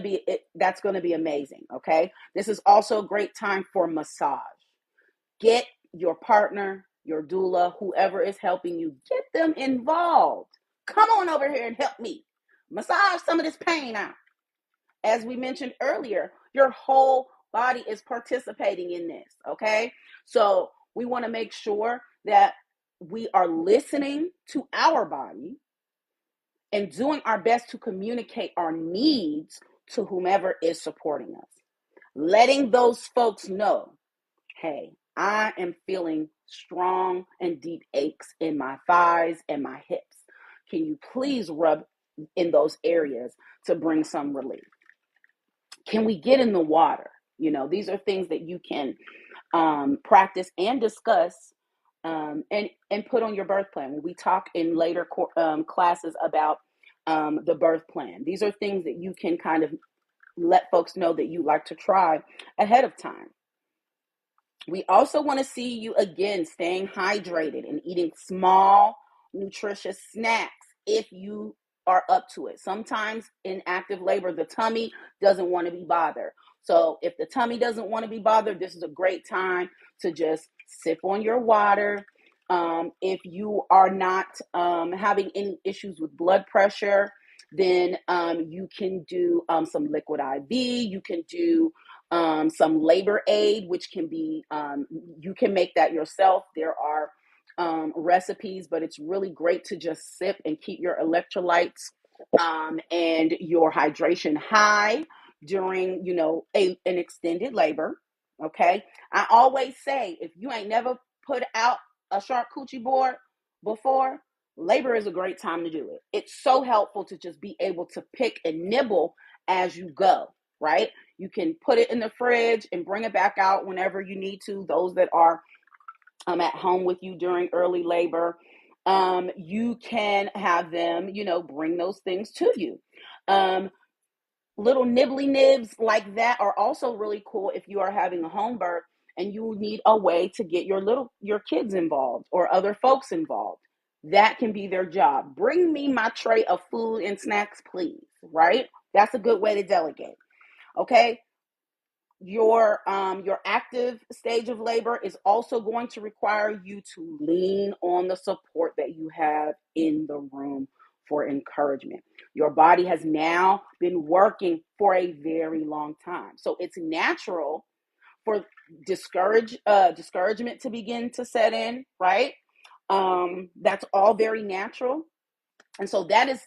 to be amazing. Okay. This is also a great time for massage. Get your partner, your doula, whoever is helping you, get them involved. Come on over here and help me massage some of this pain out. As we mentioned earlier, your whole body is participating in this. Okay. So we want to make sure that we are listening to our body and doing our best to communicate our needs to whomever is supporting us. Letting those folks know, hey, I am feeling strong and deep aches in my thighs and my hips. Can you please rub in those areas to bring some relief? Can we get in the water? These are things that you can practice and discuss and put on your birth plan. When we talk in later classes about the birth plan, these are things that you can kind of let folks know that you like to try ahead of time. We also want to see you again staying hydrated and eating small, nutritious snacks if you are up to it. Sometimes in active labor, the tummy doesn't want to be bothered. So if the tummy doesn't want to be bothered, this is a great time to just sip on your water. If you are not having any issues with blood pressure, Then you can do some liquid IV. You can do some labor aid, which can be, you can make that yourself. There are recipes, but it's really great to just sip and keep your electrolytes and your hydration high during, an extended labor. Okay. I always say, if you ain't never put out a charcuterie board before, labor is a great time to do it. It's so helpful to just be able to pick and nibble as you go, right? You can put it in the fridge and bring it back out whenever you need to. Those that are at home with you during early labor, you can have them, bring those things to you. Little nibbly nibs like that are also really cool if you are having a home birth and you need a way to get your kids involved or other folks involved. That can be their job. Bring me my tray of food and snacks, please, right? That's a good way to delegate. Okay. Your active stage of labor is also going to require you to lean on the support that you have in the room for encouragement. Your body has now been working for a very long time, so it's natural for discouragement to begin to set in, right? That's all very natural. And so that is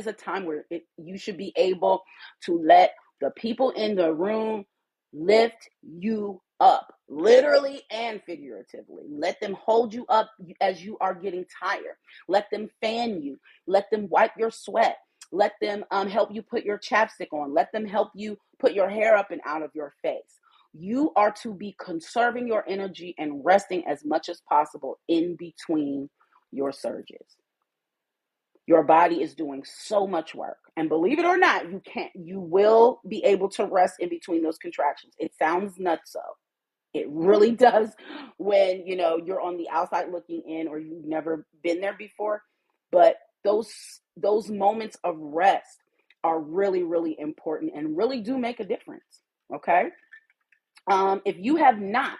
a time where you should be able to let the people in the room lift you up, literally and figuratively. Let them hold you up as you are getting tired. Let them fan you. Let them wipe your sweat. Let them help you put your chapstick on. Let them help you put your hair up and out of your face. You are to be conserving your energy and resting as much as possible in between your surges. Your body is doing so much work. And believe it or not, you will be able to rest in between those contractions. It sounds nutso. It really does when, you're on the outside looking in or you've never been there before. But those moments of rest are really, really important and really do make a difference. Okay. If you have not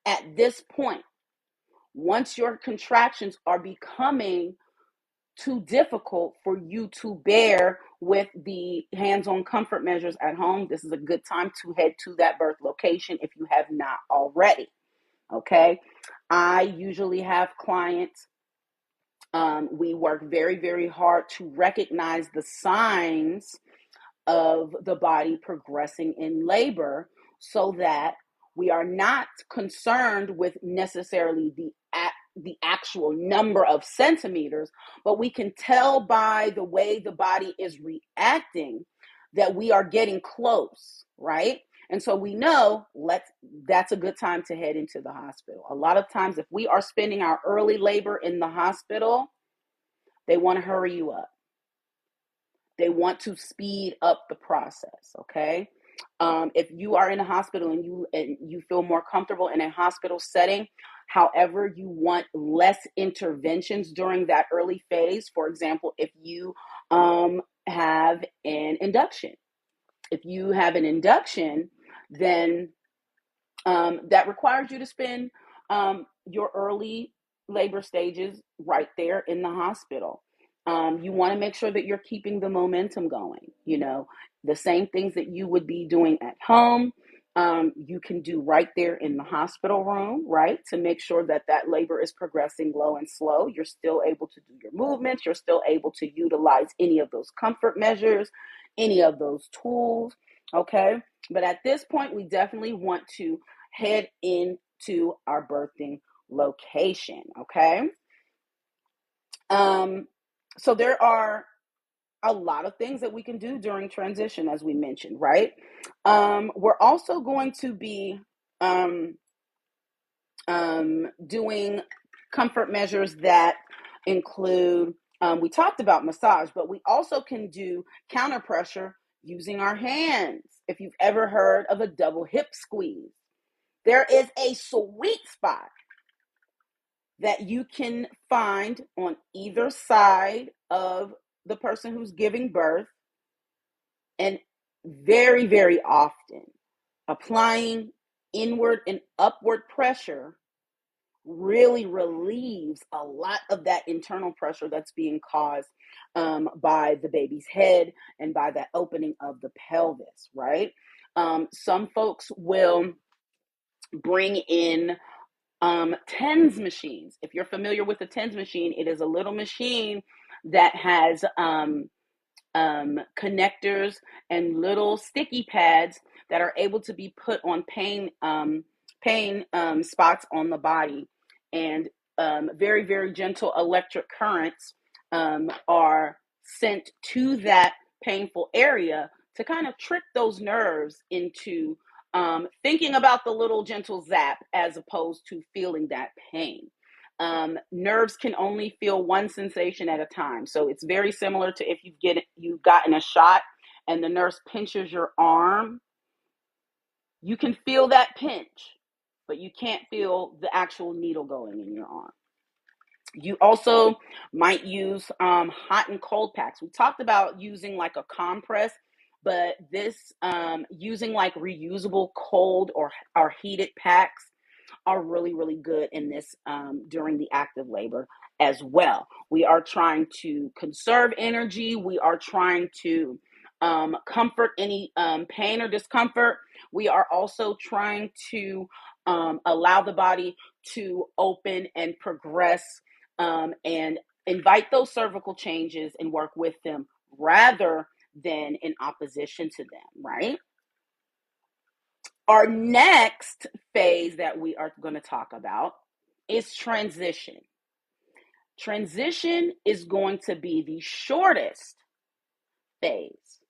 at this point, once your contractions are becoming too difficult for you to bear with the hands-on comfort measures at home, this is a good time to head to that birth location if you have not already. Okay. I usually have clients, we work very, very hard to recognize the signs of the body progressing in labor so that we are not concerned with necessarily the actual number of centimeters, but we can tell by the way the body is reacting that we are getting close, right? And so we know that's a good time to head into the hospital. A lot of times, if we are spending our early labor in the hospital, they want to hurry you up. They want to speed up the process, okay? If you are in a hospital and you feel more comfortable in a hospital setting, however, you want less interventions during that early phase. For example, if you have an induction, then that requires you to spend your early labor stages right there in the hospital. You want to make sure that you're keeping the momentum going. The same things that you would be doing at home, you can do right there in the hospital room, right? To make sure that labor is progressing low and slow. You're still able to do your movements. You're still able to utilize any of those comfort measures, any of those tools, okay? But at this point, we definitely want to head into our birthing location, okay? So there are a lot of things that we can do during transition, as we mentioned, right? We're also going to be doing comfort measures that include, we talked about massage, but we also can do counter pressure using our hands. If you've ever heard of a double hip squeeze, there is a sweet spot that you can find on either side of the person who's giving birth, and very, very often applying inward and upward pressure really relieves a lot of that internal pressure that's being caused by the baby's head and by that opening of the pelvis, right? Some folks will bring in TENS machines. If you're familiar with the TENS machine, it is a little machine that has connectors and little sticky pads that are able to be put on pain spots on the body, and very, very gentle electric currents are sent to that painful area to kind of trick those nerves into thinking about the little gentle zap as opposed to feeling that pain. Nerves can only feel one sensation at a time. So it's very similar to if you've gotten a shot and the nurse pinches your arm. You can feel that pinch, but you can't feel the actual needle going in your arm. You also might use hot and cold packs. We talked about using like a compress, but this using like reusable cold or heated packs are really, really good in this during the active labor as well. We are trying to conserve energy. We are trying to comfort any pain or discomfort. We are also trying to allow the body to open and progress and invite those cervical changes and work with them rather than in opposition to them, right? Our next phase that we are going to talk about is transition. Transition is going to be the shortest phase,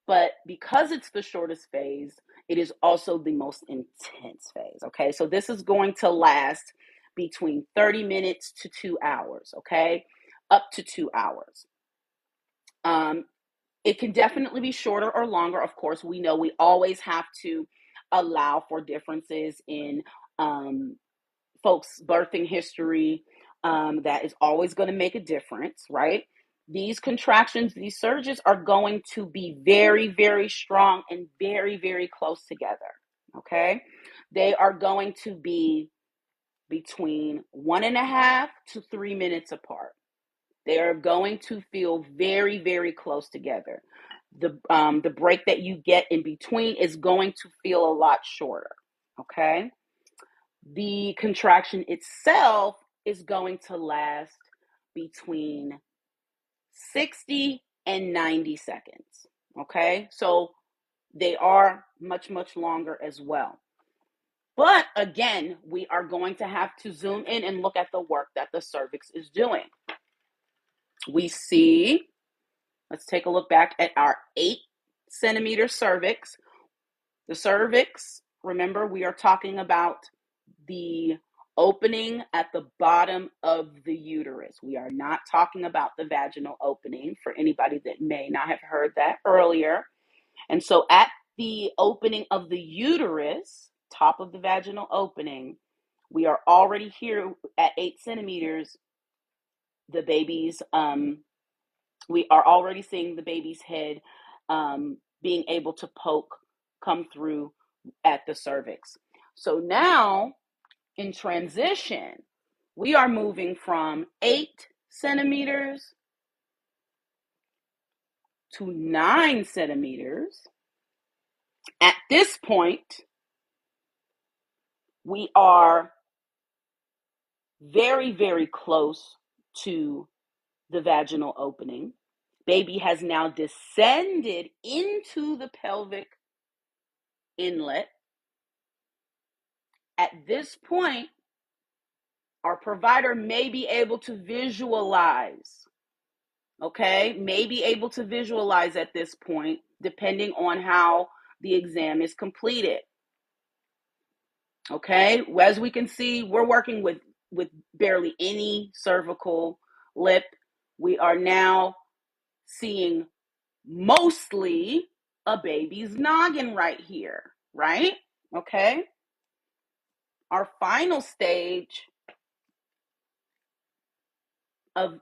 but because it's the shortest phase, it is also the most intense phase, okay? So this is going to last between 30 minutes to 2 hours, okay? Up to 2 hours. It can definitely be shorter or longer. Of course, we know we always have to allow for differences in folks' birthing history. That is always going to make a difference, right? These contractions, these surges are going to be very, very strong and very, very close together, okay? They are going to be between 1.5 to 3 minutes apart. They are going to feel very, very close together. The break that you get in between is going to feel a lot shorter, okay? The contraction itself is going to last between 60 and 90 seconds, okay? So they are much, much longer as well. But again, we are going to have to zoom in and look at the work that the cervix is doing. We see, let's take a look back at our 8-centimeter cervix. The cervix, remember, we are talking about the opening at the bottom of the uterus. We are not talking about the vaginal opening for anybody that may not have heard that earlier. And so at the opening of the uterus, top of the vaginal opening, we are already here at 8 centimeters. The baby's we are already seeing the baby's head being able to come through at the cervix. So now in transition, we are moving from 8 centimeters to 9 centimeters. At this point, we are very, very close to the vaginal opening. Baby has now descended into the pelvic inlet. At this point, our provider may be able to visualize, okay? May be able to visualize at this point, depending on how the exam is completed. Okay, as we can see, we're working with barely any cervical lip. We are now seeing mostly a baby's noggin right here, right? Okay. Our final stage of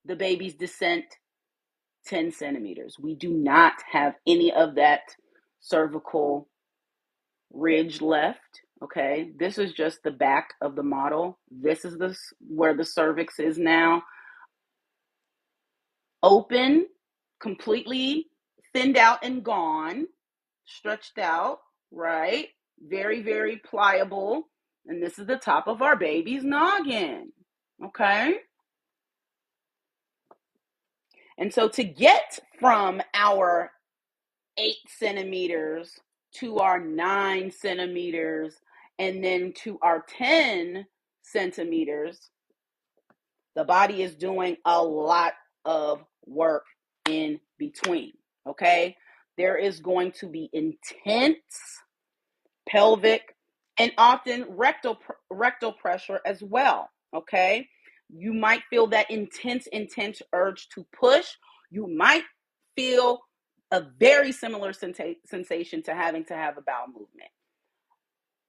the baby's descent, 10 centimeters. We do not have any of that cervical ridge left, Okay, this is just the back of the model. This is where the cervix is now. Open, completely thinned out and gone, stretched out, right? Very, very pliable. And this is the top of our baby's noggin. Okay. And so to get from our 8 centimeters to our 9 centimeters and then to our 10 centimeters, the body is doing a lot of work in between. Okay. There is going to be intense pelvic and often rectal pressure as well. Okay. You might feel that intense urge to push. You might feel a very similar sensation to have a bowel movement.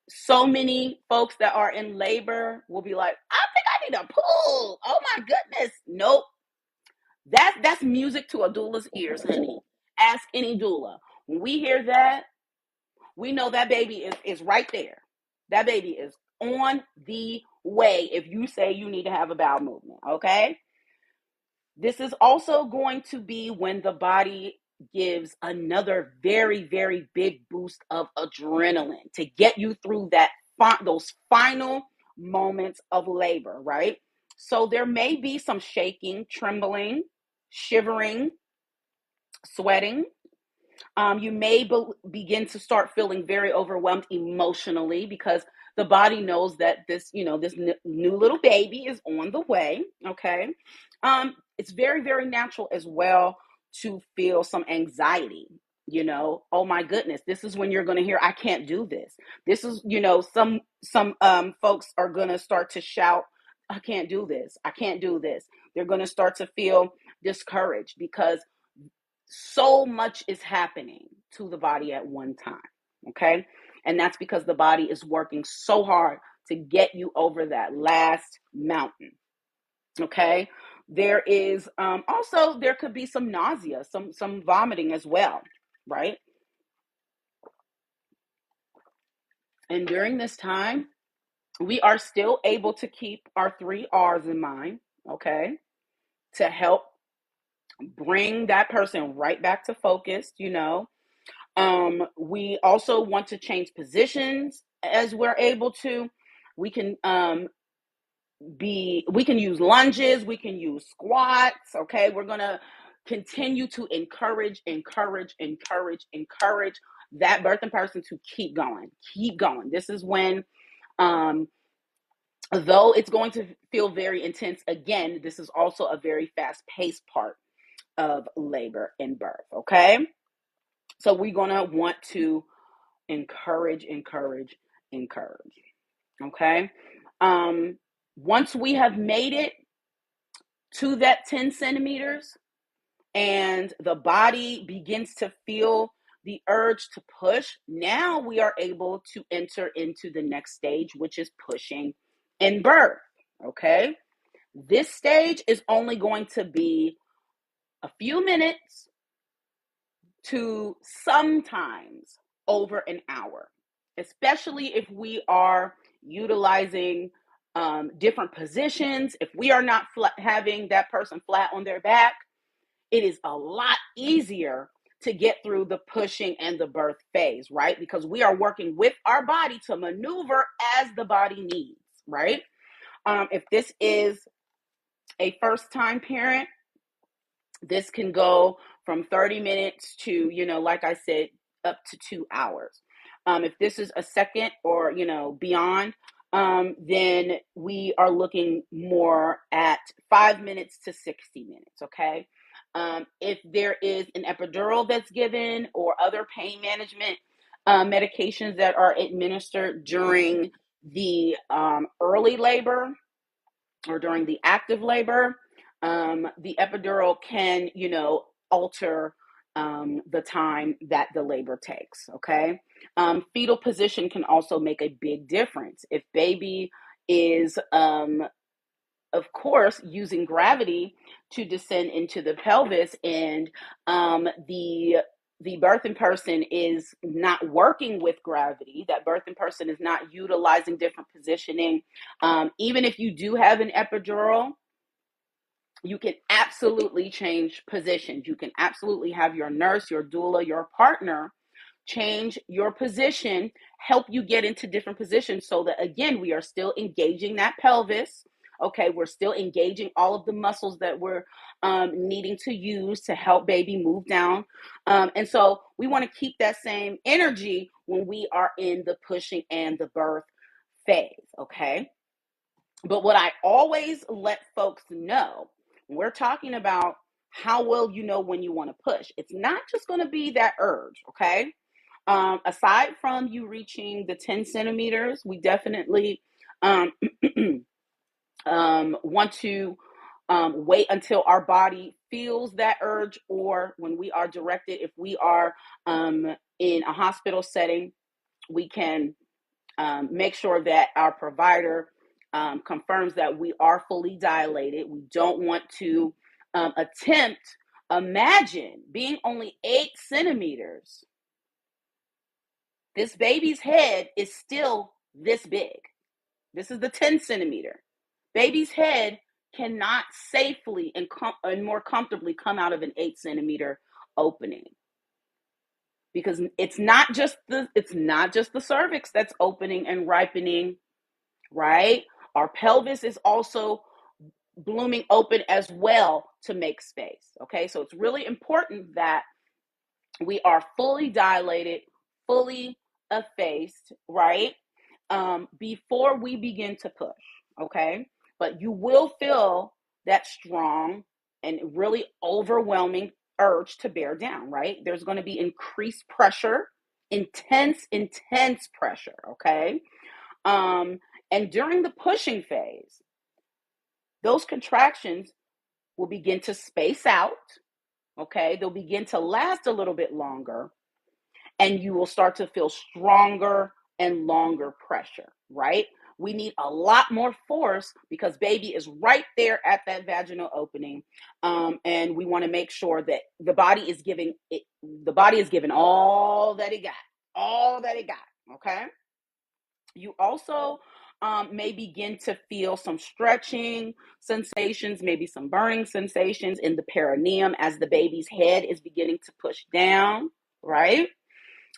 So many folks that are in labor will be like, I think I need to pull. Oh my goodness. Nope. That's music to a doula's ears, honey. Ask any doula. When we hear that, we know that baby is right there. That baby is on the way if you say you need to have a bowel movement, okay? This is also going to be when the body gives another very, very big boost of adrenaline to get you through those final moments of labor, right? So there may be some shaking, trembling, shivering, sweating. You may begin to start feeling very overwhelmed emotionally because the body knows that this new little baby is on the way. Okay. It's very, very natural as well to feel some anxiety. Oh my goodness, this is when you're going to hear, I can't do this. This is, some folks are going to start to shout, I can't do this. I can't do this. They're going to start to feel discouraged because so much is happening to the body at one time. Okay. And that's because the body is working so hard to get you over that last mountain. Okay. There is also, there could be some nausea, some vomiting as well. Right. And during this time, we are still able to keep our 3 R's in mind. Okay. To help bring that person right back to focus. We also want to change positions as we're able to. We can we can use lunges, we can use squats. Okay, we're gonna continue to encourage that birthing person to keep going, keep going. This is when, though it's going to feel very intense, again, this is also a very fast paced part of labor and birth. Okay, so we're gonna want to encourage. Okay. Once we have made it to that 10 centimeters and the body begins to feel the urge to push, now we are able to enter into the next stage, which is pushing in birth. Okay. This stage is only going to be a few minutes to sometimes over an hour, especially if we are utilizing different positions. If we are not having that person flat on their back, it is a lot easier to get through the pushing and the birth phase, right? Because we are working with our body to maneuver as the body needs, right? If this is a first time parent, this can go from 30 minutes to, like I said, up to 2 hours. If this is a second or, beyond, then we are looking more at 5 minutes to 60 minutes. Okay. If there is an epidural that's given or other pain management medications that are administered during the early labor or during the active labor, the epidural can, alter the time that the labor takes. Okay. Fetal position can also make a big difference. If baby is, of course, using gravity to descend into the pelvis, and the the birthing person is not working with gravity, that birthing person is not utilizing different positioning, even if you do have an epidural, you can absolutely change positions. You can absolutely have your nurse, your doula, your partner change your position, help you get into different positions so that, again, we are still engaging that pelvis. Okay, we're still engaging all of the muscles that we're needing to use to help baby move down. And so we want to keep that same energy when we are in the pushing and the birth phase. Okay. But what I always let folks know, when we're talking about how well you know when you want to push, it's not just going to be that urge. Okay. Aside from you reaching the 10 centimeters, we definitely um, want to wait until our body feels that urge, or when we are directed, if we are in a hospital setting, we can make sure that our provider confirms that we are fully dilated. We don't want to imagine being only 8 centimeters. This baby's head is still this big. This is the 10 centimeter. Baby's head cannot safely and more comfortably come out of an 8 centimeter opening, because it's not just the cervix that's opening and ripening, right? Our pelvis is also blooming open as well to make space. Okay, so it's really important that we are fully dilated, fully effaced, right? Before we begin to push, okay? But you will feel that strong and really overwhelming urge to bear down, right? There's going to be increased pressure, intense pressure, okay? And during the pushing phase, those contractions will begin to space out, okay? They'll begin to last a little bit longer, and you will start to feel stronger and longer pressure, right? We need a lot more force because baby is right there at that vaginal opening. And we want to make sure that the body is giving all that it got, okay? You also may begin to feel some stretching sensations, maybe some burning sensations in the perineum as the baby's head is beginning to push down, right?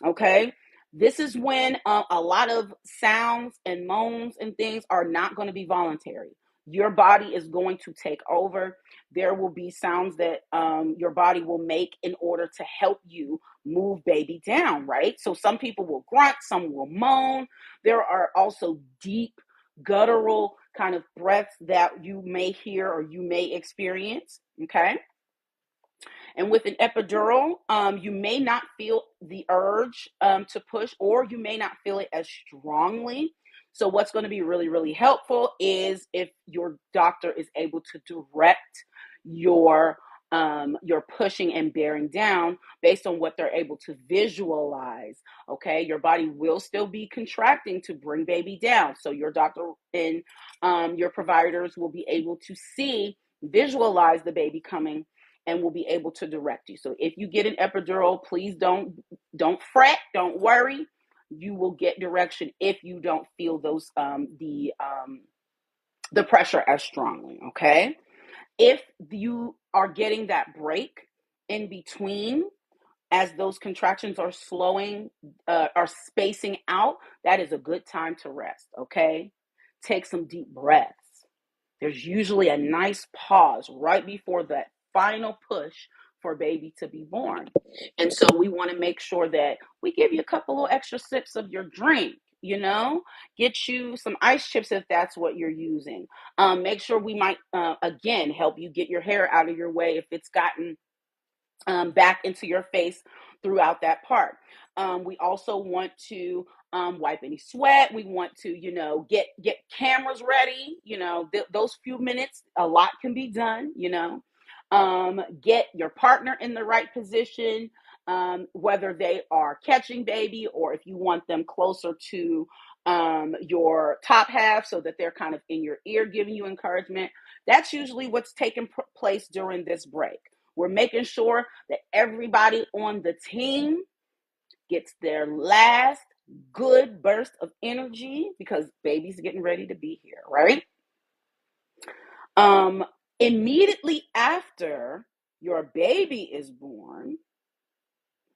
Okay. This is when a lot of sounds and moans and things are not going to be voluntary. Your body is going to take over. There will be sounds that your body will make in order to help you move baby down, right? So some people will grunt, some will moan. There are also deep, guttural kind of breaths that you may hear or you may experience, okay? And with an epidural, you may not feel the urge to push, or you may not feel it as strongly. So what's going to be really, really helpful is if your doctor is able to direct your pushing and bearing down based on what they're able to visualize. Okay, your body will still be contracting to bring baby down. So your doctor and your providers will be able to visualize the baby coming, and will be able to direct you. So if you get an epidural, please don't fret, don't worry. You will get direction if you don't feel the pressure as strongly. Okay. If you are getting that break in between as those contractions are slowing, are spacing out, that is a good time to rest. Okay. Take some deep breaths. There's usually a nice pause right before that final push for baby to be born. And so we want to make sure that we give you a couple of extra sips of your drink, get you some ice chips if that's what you're using. Make sure we might, again, help you get your hair out of your way if it's gotten back into your face throughout that part. We also want to wipe any sweat. We want to, get cameras ready. Those few minutes, a lot can be done. Get your partner in the right position, whether they are catching baby or if you want them closer to your top half so that they're kind of in your ear giving you encouragement. That's usually what's taking place during this break. We're making sure that everybody on the team gets their last good burst of energy because baby's getting ready to be here, right? Immediately after your baby is born,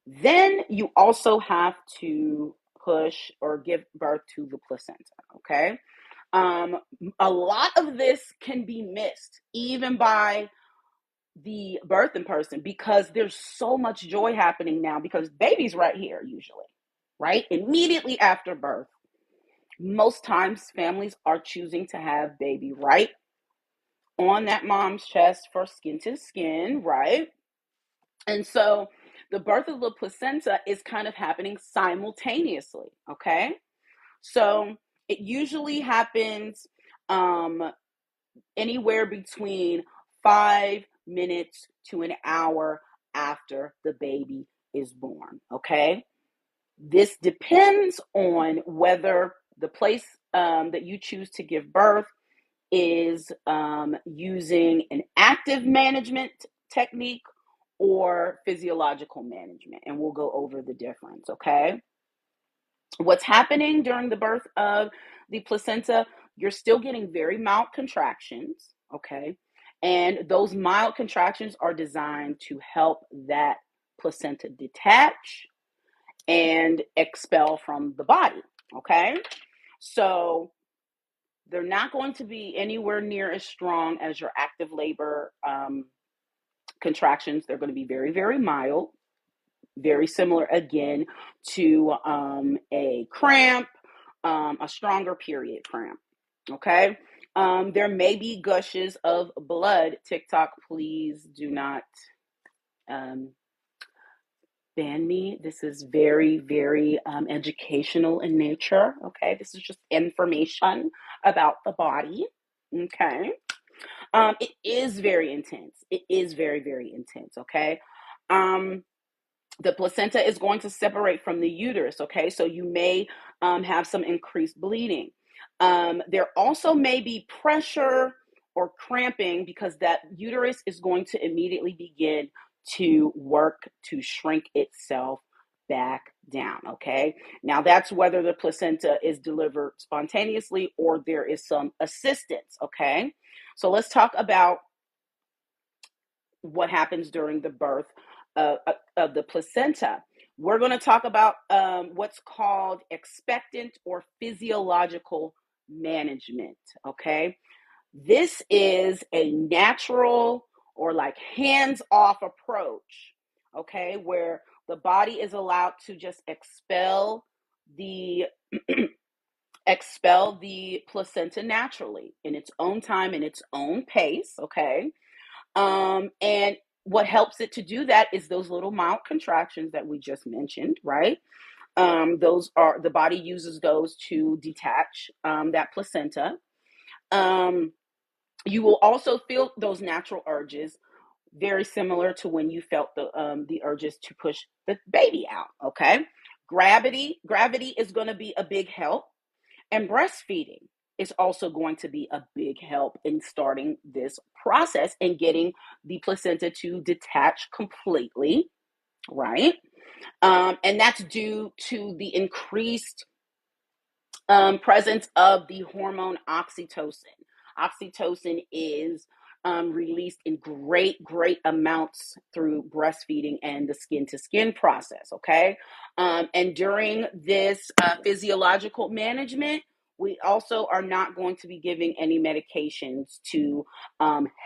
then you also have to push or give birth to the placenta, okay? A lot of this can be missed even by the birthing person because there's so much joy happening now because baby's right here usually, right? Immediately after birth. Most times families are choosing to have baby right on that mom's chest for skin to skin, right? And so the birth of the placenta is kind of happening simultaneously, okay? So it usually happens anywhere between 5 minutes to an hour after the baby is born, okay? This depends on whether the place that you choose to give birth is using an active management technique or physiological management. And we'll go over the difference, okay? What's happening during the birth of the placenta, you're still getting very mild contractions, okay? And those mild contractions are designed to help that placenta detach and expel from the body, okay? So they're not going to be anywhere near as strong as your active labor contractions. They're going to be very, very mild, very similar again to a cramp, a stronger period cramp. Okay. There may be gushes of blood. TikTok, please do not um, ban me. This is very, very educational in nature. Okay. This is just information about the body. Okay. It is very intense. It is very, very intense. Okay. The placenta is going to separate from the uterus. Okay. So you may have some increased bleeding. There also may be pressure or cramping because that uterus is going to immediately begin to work to shrink itself back down. Okay. Now that's whether the placenta is delivered spontaneously or there is some assistance. Okay. So let's talk about what happens during the birth of the placenta. We're going to talk about what's called expectant or physiological management. Okay. This is a natural or like hands off approach. Okay. Where the body is allowed to just the expel the placenta naturally in its own time, in its own pace. Okay. And what helps it to do that is those little mild contractions that we just mentioned, right? Those are the body uses those to detach that placenta. You will also feel those natural urges, very similar to when you felt the urges to push the baby out. Okay, gravity is going to be a big help, and breastfeeding is also going to be a big help in starting this process and getting the placenta to detach completely, right? And that's due to the increased presence of the hormone oxytocin. Oxytocin is released in great amounts through breastfeeding and the skin to skin process. Okay. And during this physiological management, we also are not going to be giving any medications to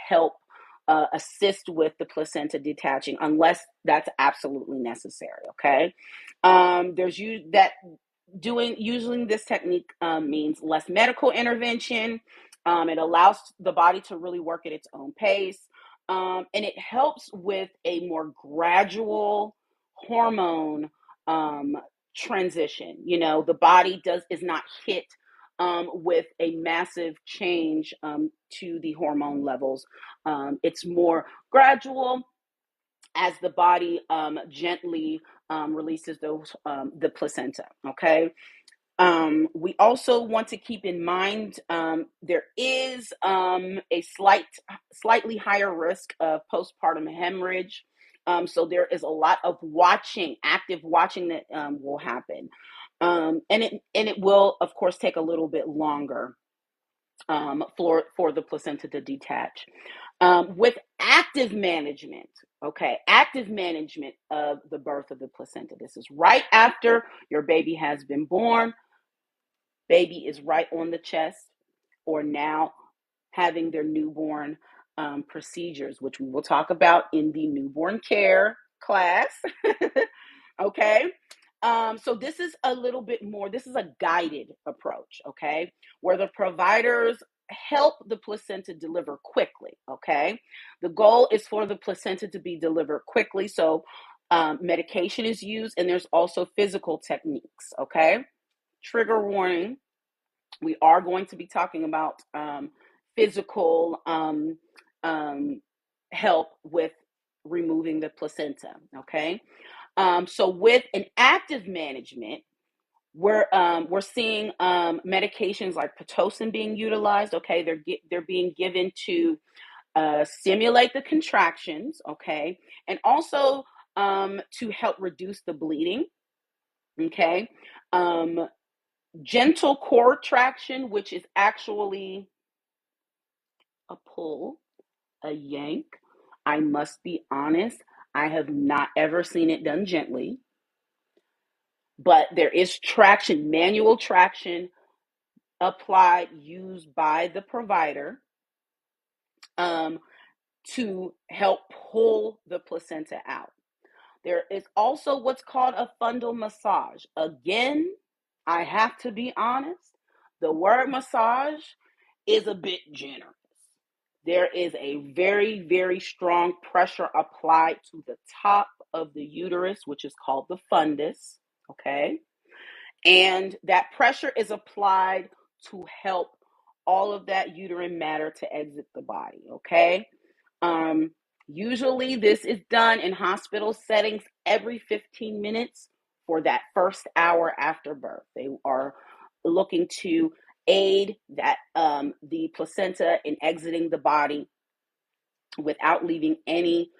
help assist with the placenta detaching unless that's absolutely necessary. Okay. There's you that using this technique means less medical intervention. It allows the body to really work at its own pace, and it helps with a more gradual hormone transition. You know, the body is not hit with a massive change to the hormone levels. It's more gradual as the body gently releases the placenta. Okay. We also want to keep in mind there is a slightly higher risk of postpartum hemorrhage. So there is a lot of active watching that will happen, and it will, of course, take a little bit longer for the placenta to detach. With active management, okay, active management of the birth of the placenta. This is right after your baby has been born. Baby is right on the chest, or now having their newborn procedures, which we will talk about in the newborn care class. Okay. So this is a little bit more, this is a guided approach, okay, where the providers help the placenta deliver quickly, okay. The goal is for the placenta to be delivered quickly. So medication is used, and there's also physical techniques, okay. Trigger warning, we are going to be talking about physical help with removing the placenta, okay. So with an active management, we're seeing medications like pitocin being utilized. Okay, they're being given to stimulate the contractions. Okay, and also to help reduce the bleeding. Okay, gentle cord traction, which is actually a pull, a yank. I must be honest, I have not ever seen it done gently, but there is traction, manual traction applied, used by the provider to help pull the placenta out. There is also what's called a fundal massage. Again, I have to be honest, the word massage is a bit generous. There is a very, very strong pressure applied to the top of the uterus, which is called the fundus, okay? And that pressure is applied to help all of that uterine matter to exit the body, okay? Usually this is done in hospital settings every 15 minutes for that first hour after birth. They are looking to aid that the placenta in exiting the body without leaving any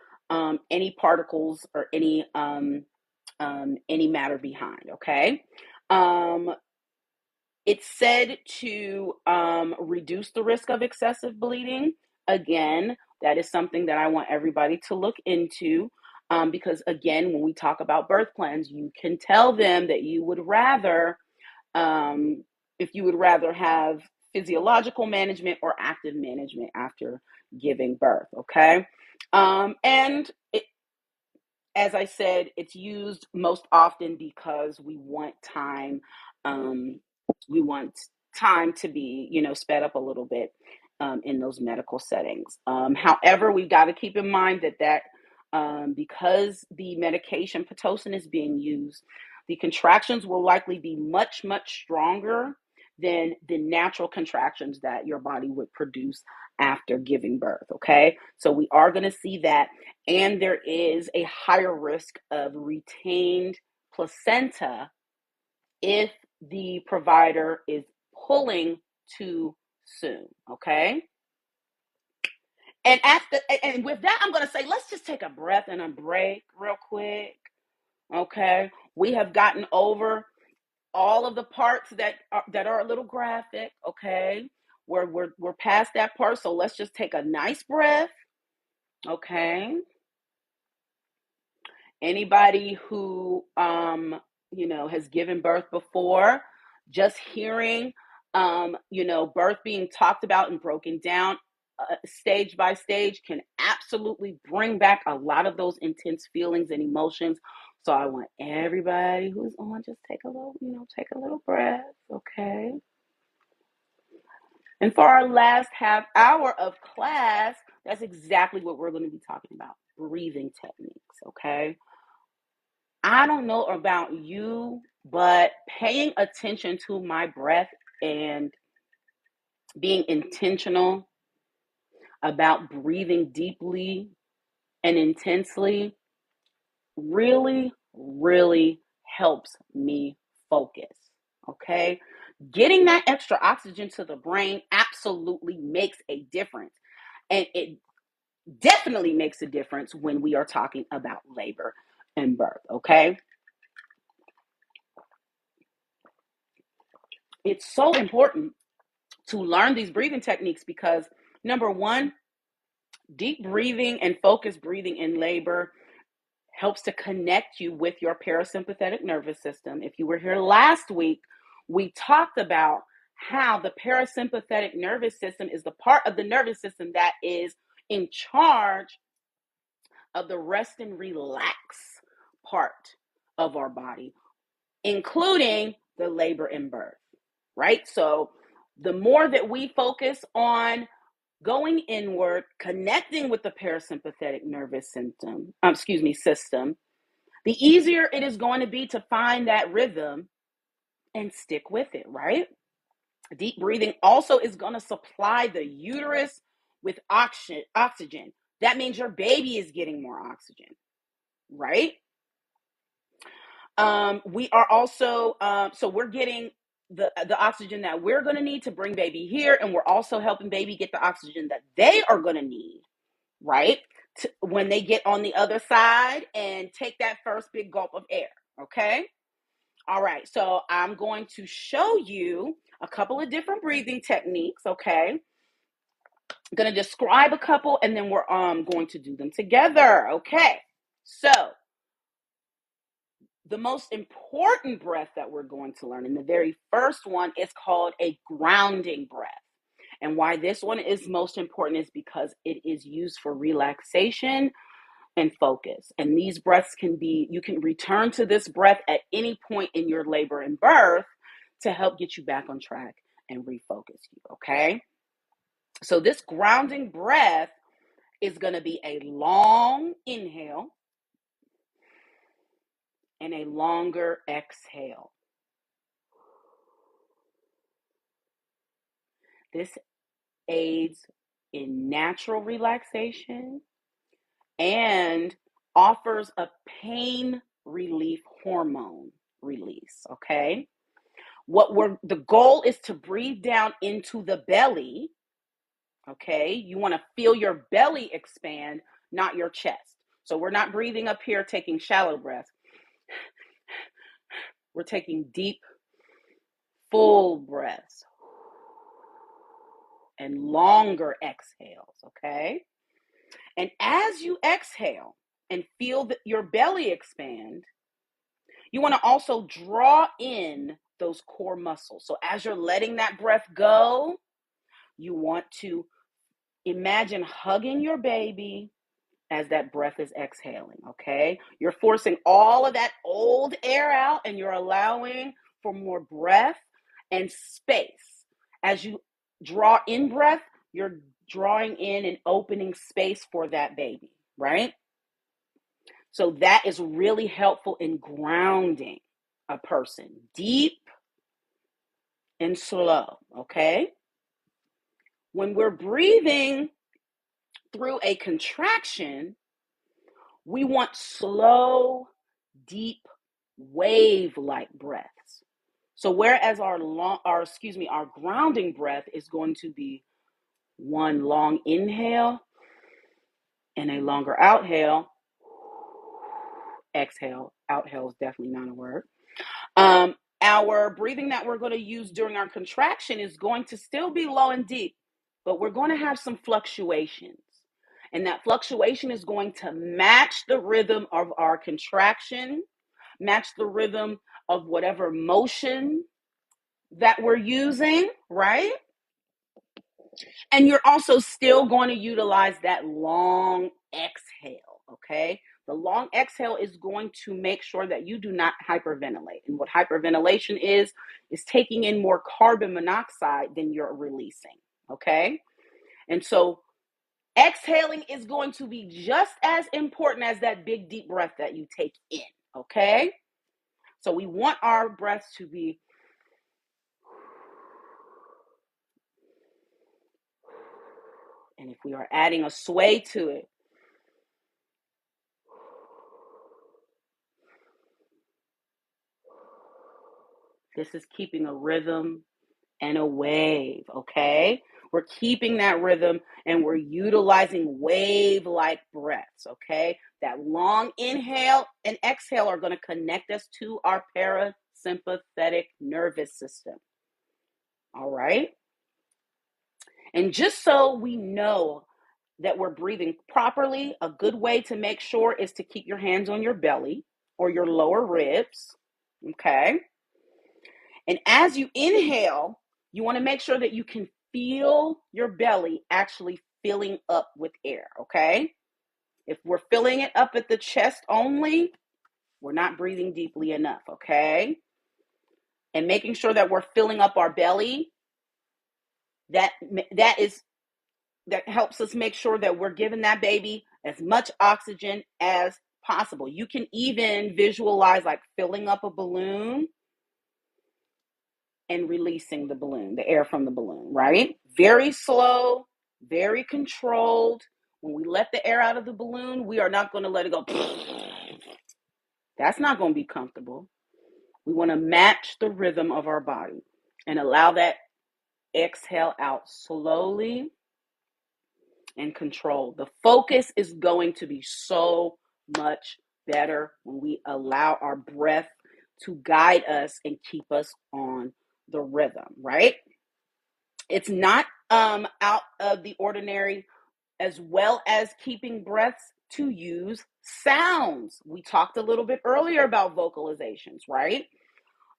particles or any matter behind. Okay. It's said to reduce the risk of excessive bleeding. Again, that is something that I want everybody to look into, because again, when we talk about birth plans, you can tell them that you would rather, if you would rather have physiological management or active management after giving birth. Okay. And as I said, it's used most often because um, we want time to be, sped up a little bit in those medical settings. However, we've got to keep in mind that because the medication pitocin is being used, the contractions will likely be much, much stronger than the natural contractions that your body would produce after giving birth. Okay, so we are going to see that, and there is a higher risk of retained placenta if the provider is pulling too soon. Okay, and with that, I'm going to say, let's just take a breath and a break real quick. Okay, we have gotten over all of the parts that are a little graphic. Okay, we're past that part, so let's just take a nice breath. Okay, anybody who has given birth before, just hearing birth being talked about and broken down stage by stage can absolutely bring back a lot of those intense feelings and emotions. So I want everybody who's on, just take a little breath. Okay. And for our last half hour of class, that's exactly what we're going to be talking about: breathing techniques. Okay. I don't know about you, but paying attention to my breath and being intentional about breathing deeply and intensely really, really helps me focus. okay? Getting that extra oxygen to the brain absolutely makes a difference. And it definitely makes a difference when we are talking about labor and birth, okay? It's so important to learn these breathing techniques because number one, deep breathing and focused breathing in labor helps to connect you with your parasympathetic nervous system. If you were here last week, we talked about how the parasympathetic nervous system is the part of the nervous system that is in charge of the rest and relax part of our body, including the labor and birth, right? So the more that we focus on going inward, connecting with the parasympathetic nervous system, the easier it is going to be to find that rhythm and stick with it, right? Deep breathing also is going to supply the uterus with oxygen. That means your baby is getting more oxygen, right? We are also, so we're getting the oxygen that we're going to need to bring baby here, and we're also helping baby get the oxygen that they are going to need, right? When they get on the other side and take that first big gulp of air, okay? All right, so I'm going to show you a couple of different breathing techniques, okay? I'm going to describe a couple and then we're going to do them together, okay? So, the most important breath that we're going to learn, and the very first one is called a grounding breath. And why this one is most important is because it is used for relaxation and focus. And these breaths you can return to this breath at any point in your labor and birth to help get you back on track and refocus you, okay? So this grounding breath is going to be a long inhale and a longer exhale. This aids in natural relaxation and offers a pain relief hormone release, okay? The goal is to breathe down into the belly, okay? You want to feel your belly expand, not your chest. So we're not breathing up here taking shallow breaths. We're taking deep, full breaths and longer exhales, okay? And as you exhale and feel your belly expand, you want to also draw in those core muscles. So as you're letting that breath go, you want to imagine hugging your baby as that breath is exhaling, okay? You're forcing all of that old air out and you're allowing for more breath and space. As you draw in breath, you're drawing in and opening space for that baby, right? So that is really helpful in grounding a person deep and slow, okay? When we're breathing through a contraction, we want slow, deep, wave-like breaths. So whereas our grounding breath is going to be one long inhale and a longer outhale. Exhale, outhale is definitely not a word. Our breathing that we're going to use during our contraction is going to still be low and deep, but we're going to have some fluctuations. And that fluctuation is going to match the rhythm of our contraction, match the rhythm of whatever motion that we're using, right? And you're also still going to utilize that long exhale, okay? The long exhale is going to make sure that you do not hyperventilate. And what hyperventilation is taking in more carbon monoxide than you're releasing, okay? And so exhaling is going to be just as important as that big deep breath that you take in, okay? So we want our breaths to be and if we are adding a sway to it, This is keeping a rhythm and a wave, okay? We're keeping that rhythm and we're utilizing wave-like breaths, okay? That long inhale and exhale are going to connect us to our parasympathetic nervous system, all right? And just so we know that we're breathing properly, a good way to make sure is to keep your hands on your belly or your lower ribs, okay? And as you inhale, you want to make sure that you can feel your belly actually filling up with air, okay? If we're filling it up at the chest only, we're not breathing deeply enough, okay? And making sure that we're filling up our belly, that helps us make sure that we're giving that baby as much oxygen as possible. You can even visualize like filling up a balloon and releasing the balloon, the air from the balloon, right? Very slow, very controlled. When we let the air out of the balloon, we are not going to let it go. That's not going to be comfortable. We want to match the rhythm of our body and allow that exhale out slowly and controlled. The focus is going to be so much better when we allow our breath to guide us and keep us on the rhythm, right? It's not out of the ordinary, as well as keeping breaths, to use sounds. We talked a little bit earlier about vocalizations, right?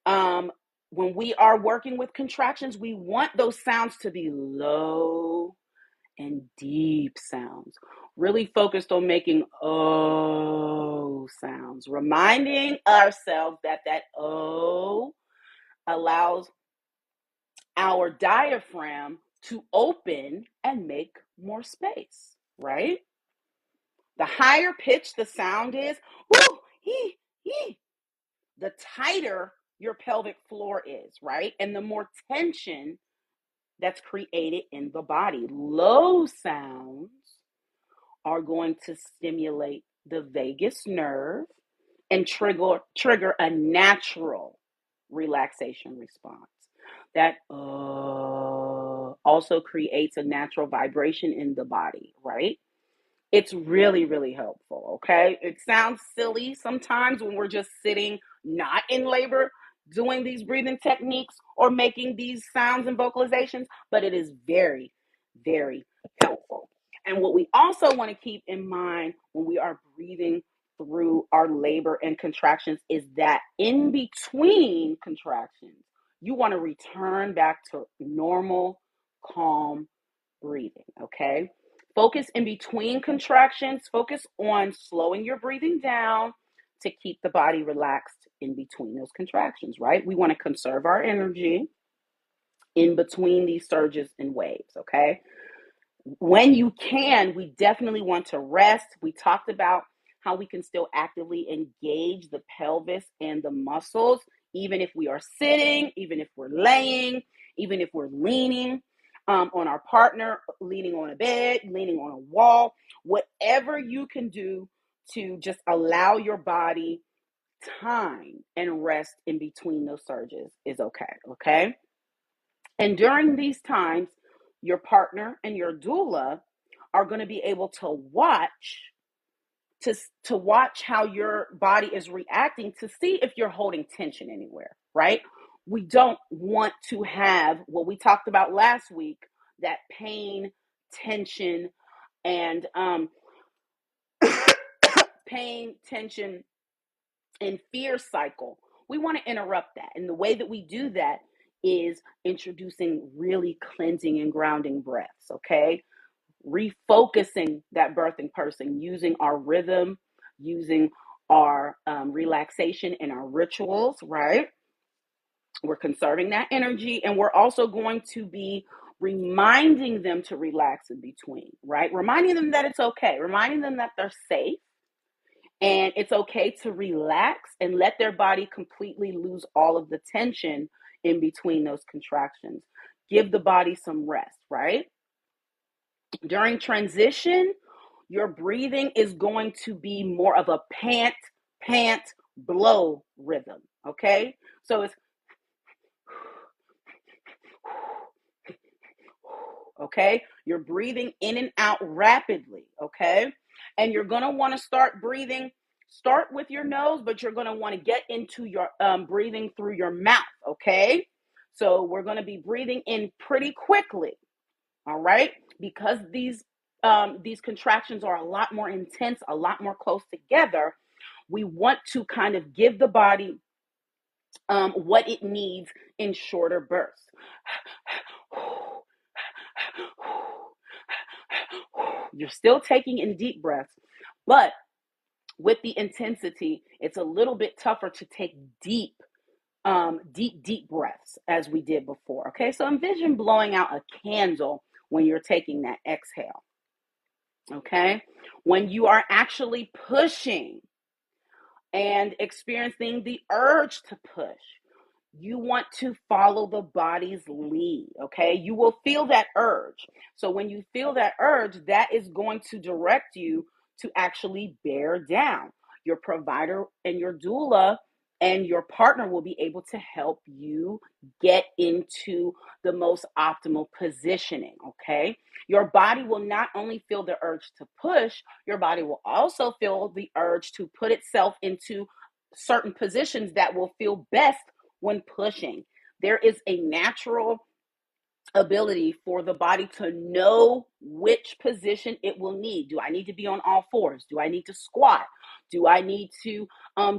When we are working with contractions, we want those sounds to be low and deep sounds. Really focused on making oh sounds, reminding ourselves that that oh allows our diaphragm to open and make more space, right? The higher pitch the sound is, whoo, hee, hee, the tighter your pelvic floor is, right? And the more tension that's created in the body. Low sounds are going to stimulate the vagus nerve and trigger a natural relaxation response. That also creates a natural vibration in the body, right? It's really, really helpful, okay? It sounds silly sometimes when we're just sitting, not in labor, doing these breathing techniques or making these sounds and vocalizations, but it is very, very helpful. And what we also want to keep in mind when we are breathing through our labor and contractions is that in between contractions, you want to return back to normal, calm breathing, okay? Focus in between contractions. Focus on slowing your breathing down to keep the body relaxed in between those contractions, right? We want to conserve our energy in between these surges and waves, okay? When you can, we definitely want to rest. We talked about how we can still actively engage the pelvis and the muscles, even if we are sitting, even if we're laying, even if we're leaning on our partner, leaning on a bed, leaning on a wall, whatever you can do to just allow your body time and rest in between those surges is okay, okay? And during these times, your partner and your doula are going to be able to watch how your body is reacting to see if you're holding tension anywhere, right? We don't want to have what we talked about last week, that pain, tension, and pain, tension, and fear cycle. We want to interrupt that. And the way that we do that is introducing really cleansing and grounding breaths, okay? Refocusing that birthing person using our rhythm, using our relaxation and our rituals, right? We're conserving that energy, and we're also going to be reminding them to relax in between, right? Reminding them that it's okay, reminding them that they're safe, and it's okay to relax and let their body completely lose all of the tension in between those contractions. Give the body some rest, right? During transition, your breathing is going to be more of a pant, blow rhythm, okay? So it's okay? You're breathing in and out rapidly, okay? And you're gonna wanna start with your nose, but you're gonna wanna get into your breathing through your mouth, okay? So we're gonna be breathing in pretty quickly, all right? Because these contractions are a lot more intense, a lot more close together. We want to kind of give the body what it needs in shorter bursts. You're still taking in deep breaths, but with the intensity, it's a little bit tougher to take deep breaths as we did before. Okay, so envision blowing out a candle when you're taking that exhale. Okay, when you are actually pushing and experiencing the urge to push, you want to follow the body's lead, okay? You will feel that urge. So when you feel that urge, that is going to direct you to actually bear down. Your provider and your doula and your partner will be able to help you get into the most optimal positioning, okay? Your body will not only feel the urge to push, your body will also feel the urge to put itself into certain positions that will feel best when pushing. There is a natural ability for the body to know which position it will need. Do I need to be on all fours? Do I need to squat? Do I need to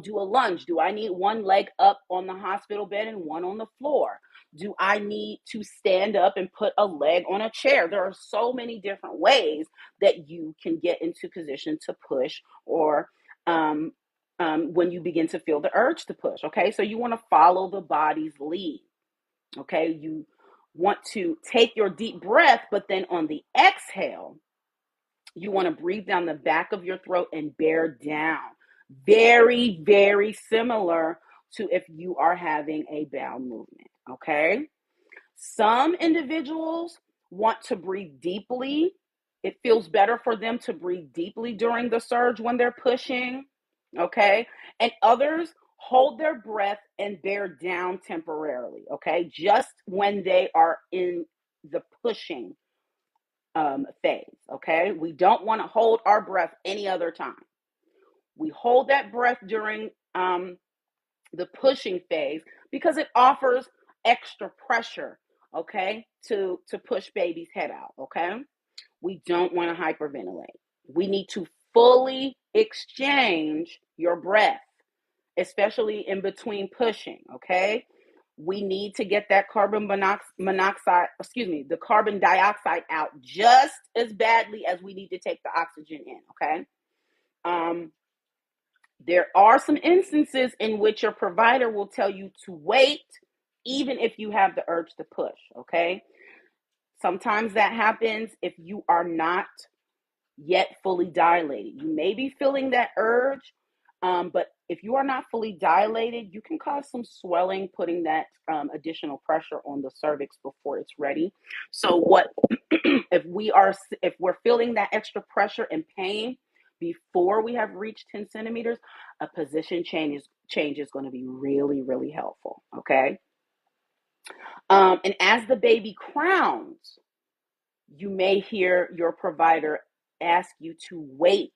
do a lunge? Do I need one leg up on the hospital bed and one on the floor? Do I need to stand up and put a leg on a chair? There are so many different ways that you can get into position to push or when you begin to feel the urge to push. Okay, so you want to follow the body's lead. Okay, you want to take your deep breath, but then on the exhale, you want to breathe down the back of your throat and bear down. Very, very similar to if you are having a bowel movement. Okay, some individuals want to breathe deeply. It feels better for them to breathe deeply during the surge when they're pushing. Okay, and others hold their breath and bear down temporarily. Okay, just when they are in the pushing phase. Okay, we don't want to hold our breath any other time. We hold that breath during the pushing phase because it offers extra pressure, okay, to push baby's head out. Okay, we don't want to hyperventilate. We need to fully exchange your breath, especially in between pushing. Okay, we need to get that the carbon dioxide out just as badly as we need to take the oxygen in. Okay, there are some instances in which your provider will tell you to wait, even if you have the urge to push. Okay, sometimes that happens if you are not yet fully dilated. You may be feeling that urge, but if you are not fully dilated, you can cause some swelling, putting that additional pressure on the cervix before it's ready. So what if we're feeling that extra pressure and pain before we have reached 10 centimeters, a position change is going to be really, really helpful. Okay. And as the baby crowns, you may hear your provider ask you to wait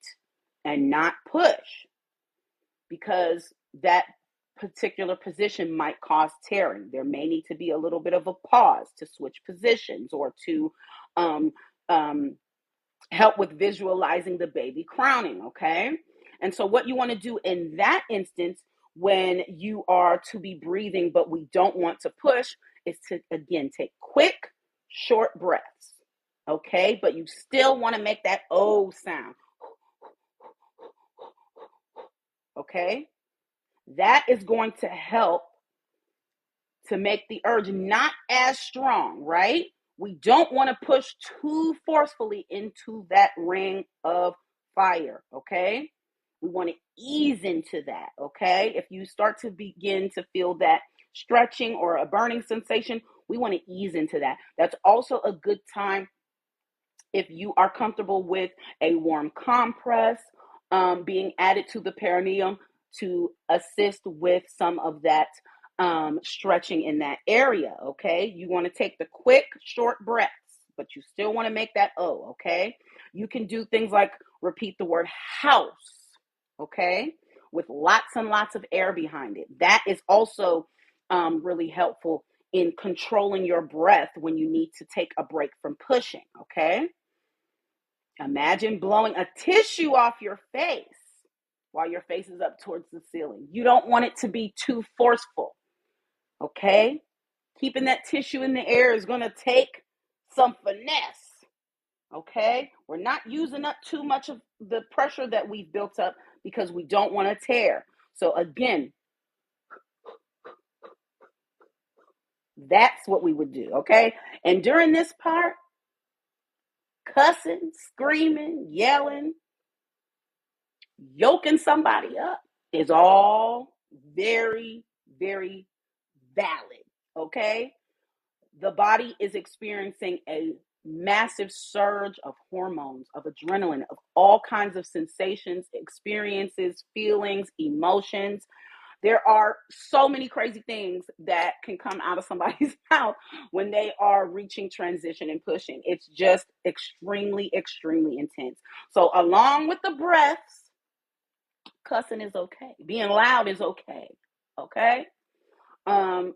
and not push because that particular position might cause tearing. There may need to be a little bit of a pause to switch positions or to um, um, help with visualizing the baby crowning, okay? And so what you want to do in that instance when you are to be breathing but we don't want to push is to, again, take quick, short breaths, okay? But you still want to make that O sound, okay? That is going to help to make the urge not as strong, right? We don't want to push too forcefully into that ring of fire, okay? We want to ease into that, okay? If you start to begin to feel that stretching or a burning sensation, we want to ease into that. That's also a good time if you are comfortable with a warm compress being added to the perineum to assist with some of that stretching in that area, okay? You want to take the quick, short breaths, but you still want to make that O, okay? You can do things like repeat the word house, okay, with lots and lots of air behind it. That is also really helpful in controlling your breath when you need to take a break from pushing, okay? Imagine blowing a tissue off your face while your face is up towards the ceiling. You don't want it to be too forceful, okay? Keeping that tissue in the air is going to take some finesse, okay? We're not using up too much of the pressure that we've built up because we don't want to tear. So again, that's what we would do, okay? And during this part, cussing, screaming, yelling, yoking somebody up is all very, very valid, okay? The body is experiencing a massive surge of hormones, of adrenaline, of all kinds of sensations, experiences, feelings, emotions. There are so many crazy things that can come out of somebody's mouth when they are reaching transition and pushing. It's just extremely, extremely intense. So, along with the breaths, cussing is okay. Being loud is okay. Okay?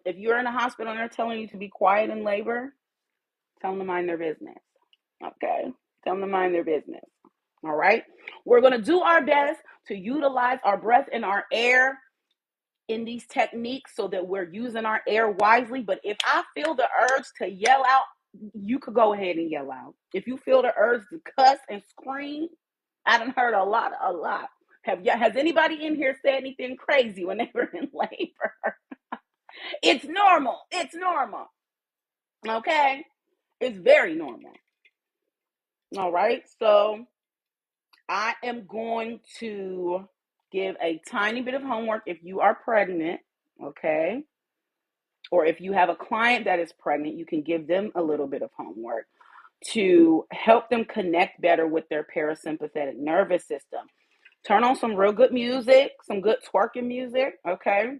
If you're in a hospital and they're telling you to be quiet in labor, tell them to mind their business. Okay? Tell them to mind their business. All right? We're going to do our best to utilize our breath and our air in these techniques so that we're using our air wisely. But if I feel the urge to yell out, you could go ahead and yell out. If you feel the urge to cuss and scream, I done heard a lot. Has anybody in here said anything crazy when they were in labor? It's normal. It's normal. Okay? It's very normal. All right. So I am going to give a tiny bit of homework if you are pregnant. Okay. Or if you have a client that is pregnant, you can give them a little bit of homework to help them connect better with their parasympathetic nervous system. Turn on some real good music, some good twerking music, okay?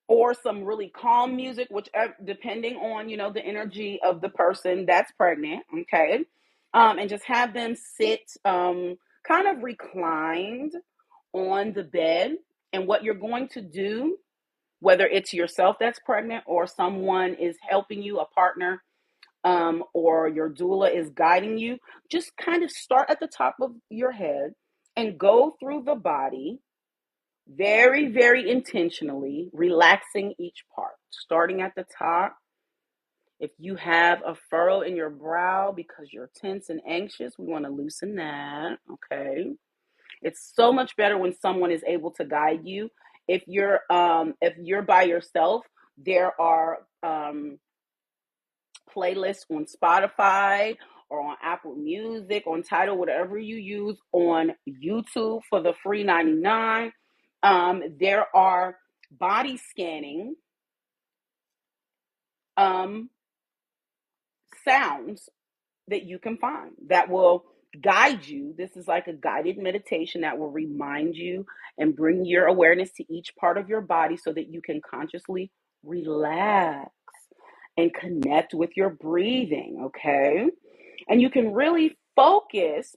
Or some really calm music, whichever, depending on, the energy of the person that's pregnant, okay? And just have them sit kind of reclined on the bed. And what you're going to do, whether it's yourself that's pregnant or someone is helping you, a partner, or your doula is guiding you, just kind of start at the top of your head and go through the body very, very intentionally, relaxing each part, starting at the top. If you have a furrow in your brow because you're tense and anxious, we want to loosen that, okay? It's so much better when someone is able to guide you. If you're by yourself, there are playlists on Spotify or on Apple Music, on Tidal, whatever you use, on YouTube for the free 99. There are body scanning sounds that you can find that will guide you. This is like a guided meditation that will remind you and bring your awareness to each part of your body so that you can consciously relax and connect with your breathing, okay? And you can really practice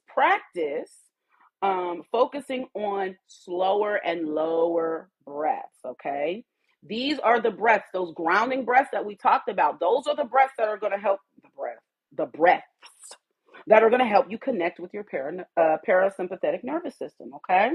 focusing on slower and lower breaths, okay? These are the breaths, those grounding breaths that we talked about. Those are the breaths that are going to help the breaths that are going to help you connect with your parasympathetic nervous system, okay?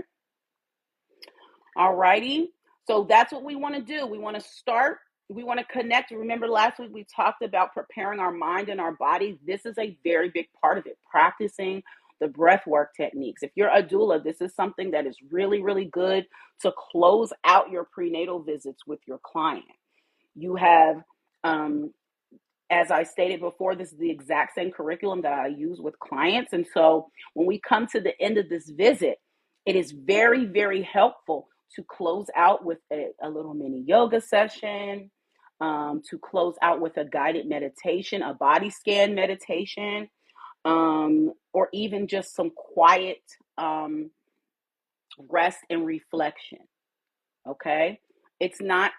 All righty. So that's what we want to do. We want to connect. Remember last week we talked about preparing our mind and our body. This is a very big part of it, practicing the breath work techniques. If you're a doula, this is something that is really, really good to close out your prenatal visits with your client. You have, as I stated before, this is the exact same curriculum that I use with clients. And so when we come to the end of this visit, it is very, very helpful to close out with a little mini yoga session, to close out with a guided meditation, a body scan meditation, or even just some quiet rest and reflection. Okay, it's not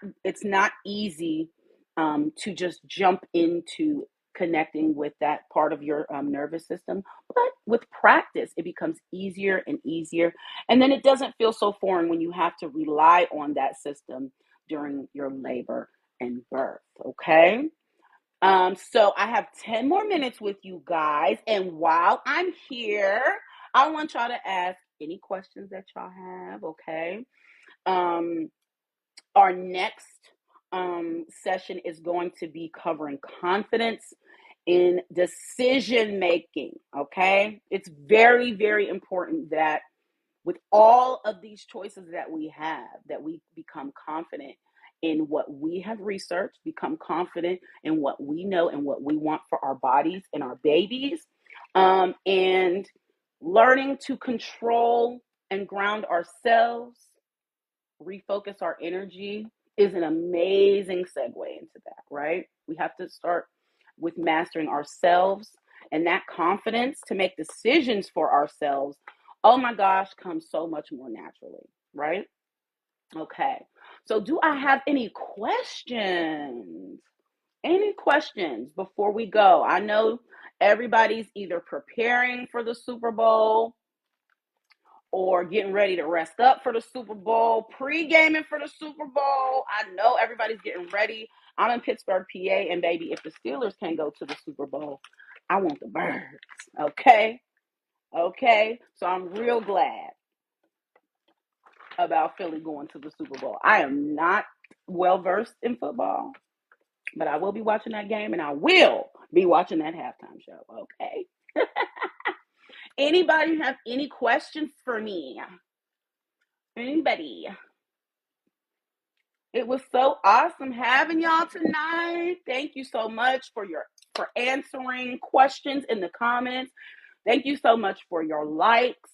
easy to just jump into connecting with that part of your nervous system. But with practice, it becomes easier and easier. And then it doesn't feel so foreign when you have to rely on that system during your labor and birth. Okay. So I have 10 more minutes with you guys. And while I'm here, I want y'all to ask any questions that y'all have. Okay. Um, our next session is going to be covering confidence in decision making. Okay. It's very, very important that with all of these choices that we have, that we become confident in what we have researched, become confident in what we know and what we want for our bodies and our babies, and learning to control and ground ourselves, refocus our energy is an amazing segue into that, right? We have to start with mastering ourselves, and that confidence to make decisions for ourselves, oh my gosh, comes so much more naturally, right? Okay. So do I have any questions? Any questions before we go? I know everybody's either preparing for the Super Bowl or getting ready to rest up for the Super Bowl, pre-gaming for the Super Bowl. I know everybody's getting ready. I'm in Pittsburgh, PA, and baby, if the Steelers can't go to the Super Bowl, I want the birds. Okay? Okay? So I'm real glad about Philly going to the Super Bowl. I am not well versed in football, but I will be watching that game and I will be watching that halftime show. Okay? Anybody have any questions for me? Anybody? It was so awesome having y'all tonight. Thank you so much for answering questions in the comments. Thank you so much for your likes.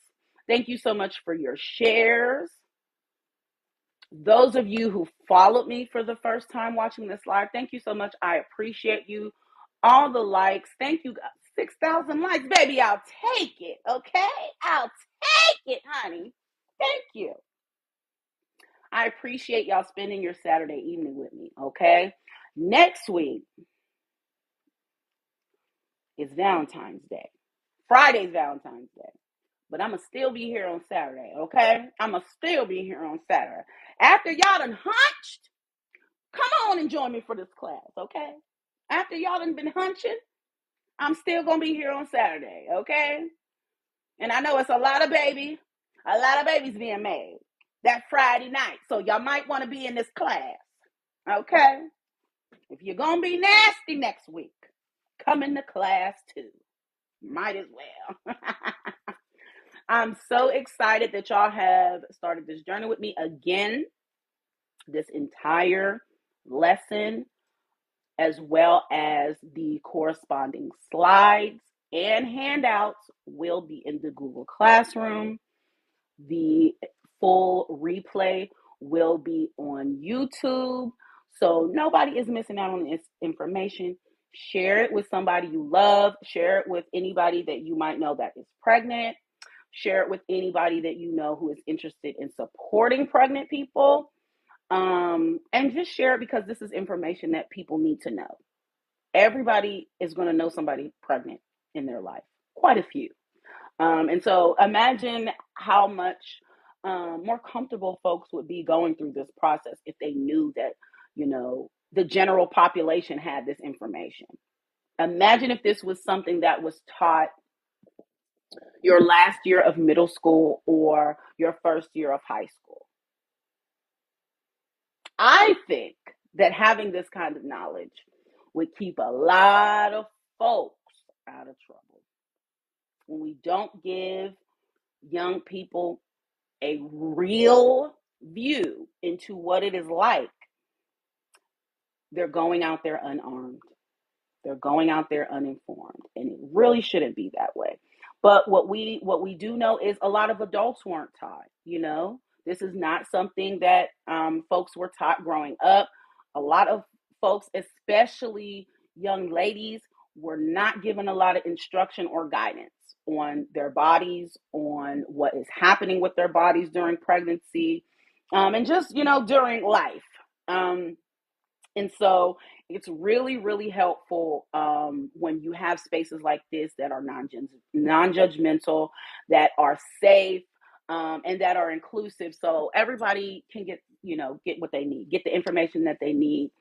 Thank you so much for your shares. Those of you who followed me for the first time watching this live, thank you so much. I appreciate you. All the likes. Thank you. 6,000 likes, baby. I'll take it. Okay? I'll take it, honey. Thank you. I appreciate y'all spending your Saturday evening with me, okay? Next week is Valentine's Day. Friday's Valentine's Day. But I'm going to still be here on Saturday, okay? I'm going to still be here on Saturday. After y'all done hunched, come on and join me for this class, okay? After y'all done been hunching, I'm still going to be here on Saturday, okay? And I know it's a lot of babies being made that Friday night. So y'all might want to be in this class, okay? If you're going to be nasty next week, come into class too. Might as well. I'm so excited that y'all have started this journey with me again. This entire lesson, as well as the corresponding slides and handouts, will be in the Google Classroom. The full replay will be on YouTube. So nobody is missing out on this information. Share it with somebody you love. Share it with anybody that you might know that is pregnant. Share it with anybody that you know who is interested in supporting pregnant people. And just share it because this is information that people need to know. Everybody is going to know somebody pregnant in their life, quite a few. And so imagine how much more comfortable folks would be going through this process if they knew that, the general population had this information. Imagine if this was something that was taught your last year of middle school or your first year of high school. I think that having this kind of knowledge would keep a lot of folks out of trouble. When we don't give young people a real view into what it is like, they're going out there unarmed. They're going out there uninformed, and it really shouldn't be that way. But what we do know is a lot of adults weren't taught. This is not something that folks were taught growing up. A lot of folks, especially young ladies, were not given a lot of instruction or guidance on their bodies, on what is happening with their bodies during pregnancy, and just during life. And so it's really, really helpful when you have spaces like this that are non-judgmental, that are safe, and that are inclusive, so everybody can get what they need, get the information that they need,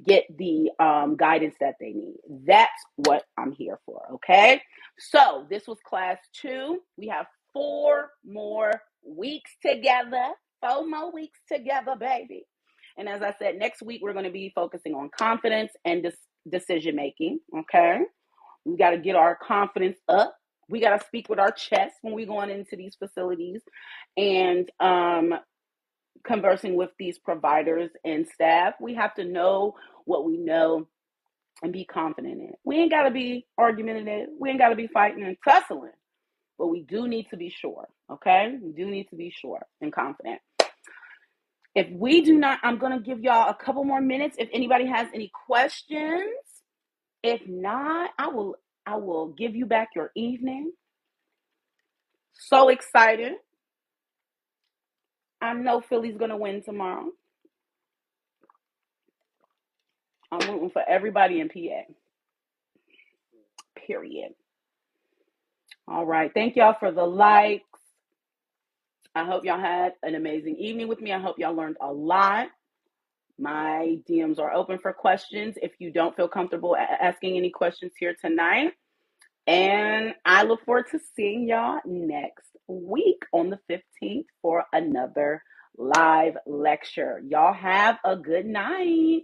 get the guidance that they need. That's what I'm here for. Okay, so this was class 2. We have 4 more weeks together. 4 more weeks together, baby. And as I said, next week we're going to be focusing on confidence and decision making. Okay, we got to get our confidence up. We got to speak with our chest when we're going into these facilities and conversing with these providers and staff. We have to know what we know and be confident in it. We ain't got to be argumentative. We ain't got to be fighting and tussling, but we do need to be sure. Okay, we do need to be sure and confident. If we do not, I'm going to give y'all a couple more minutes if anybody has any questions. If not, I will give you back your evening. So excited. I know Philly's going to win tomorrow. I'm rooting for everybody in PA. Period. All right. Thank y'all for the likes. I hope y'all had an amazing evening with me. I hope y'all learned a lot. My DMs are open for questions if you don't feel comfortable asking any questions here tonight. And I look forward to seeing y'all next week on the 15th for another live lecture. Y'all have a good night.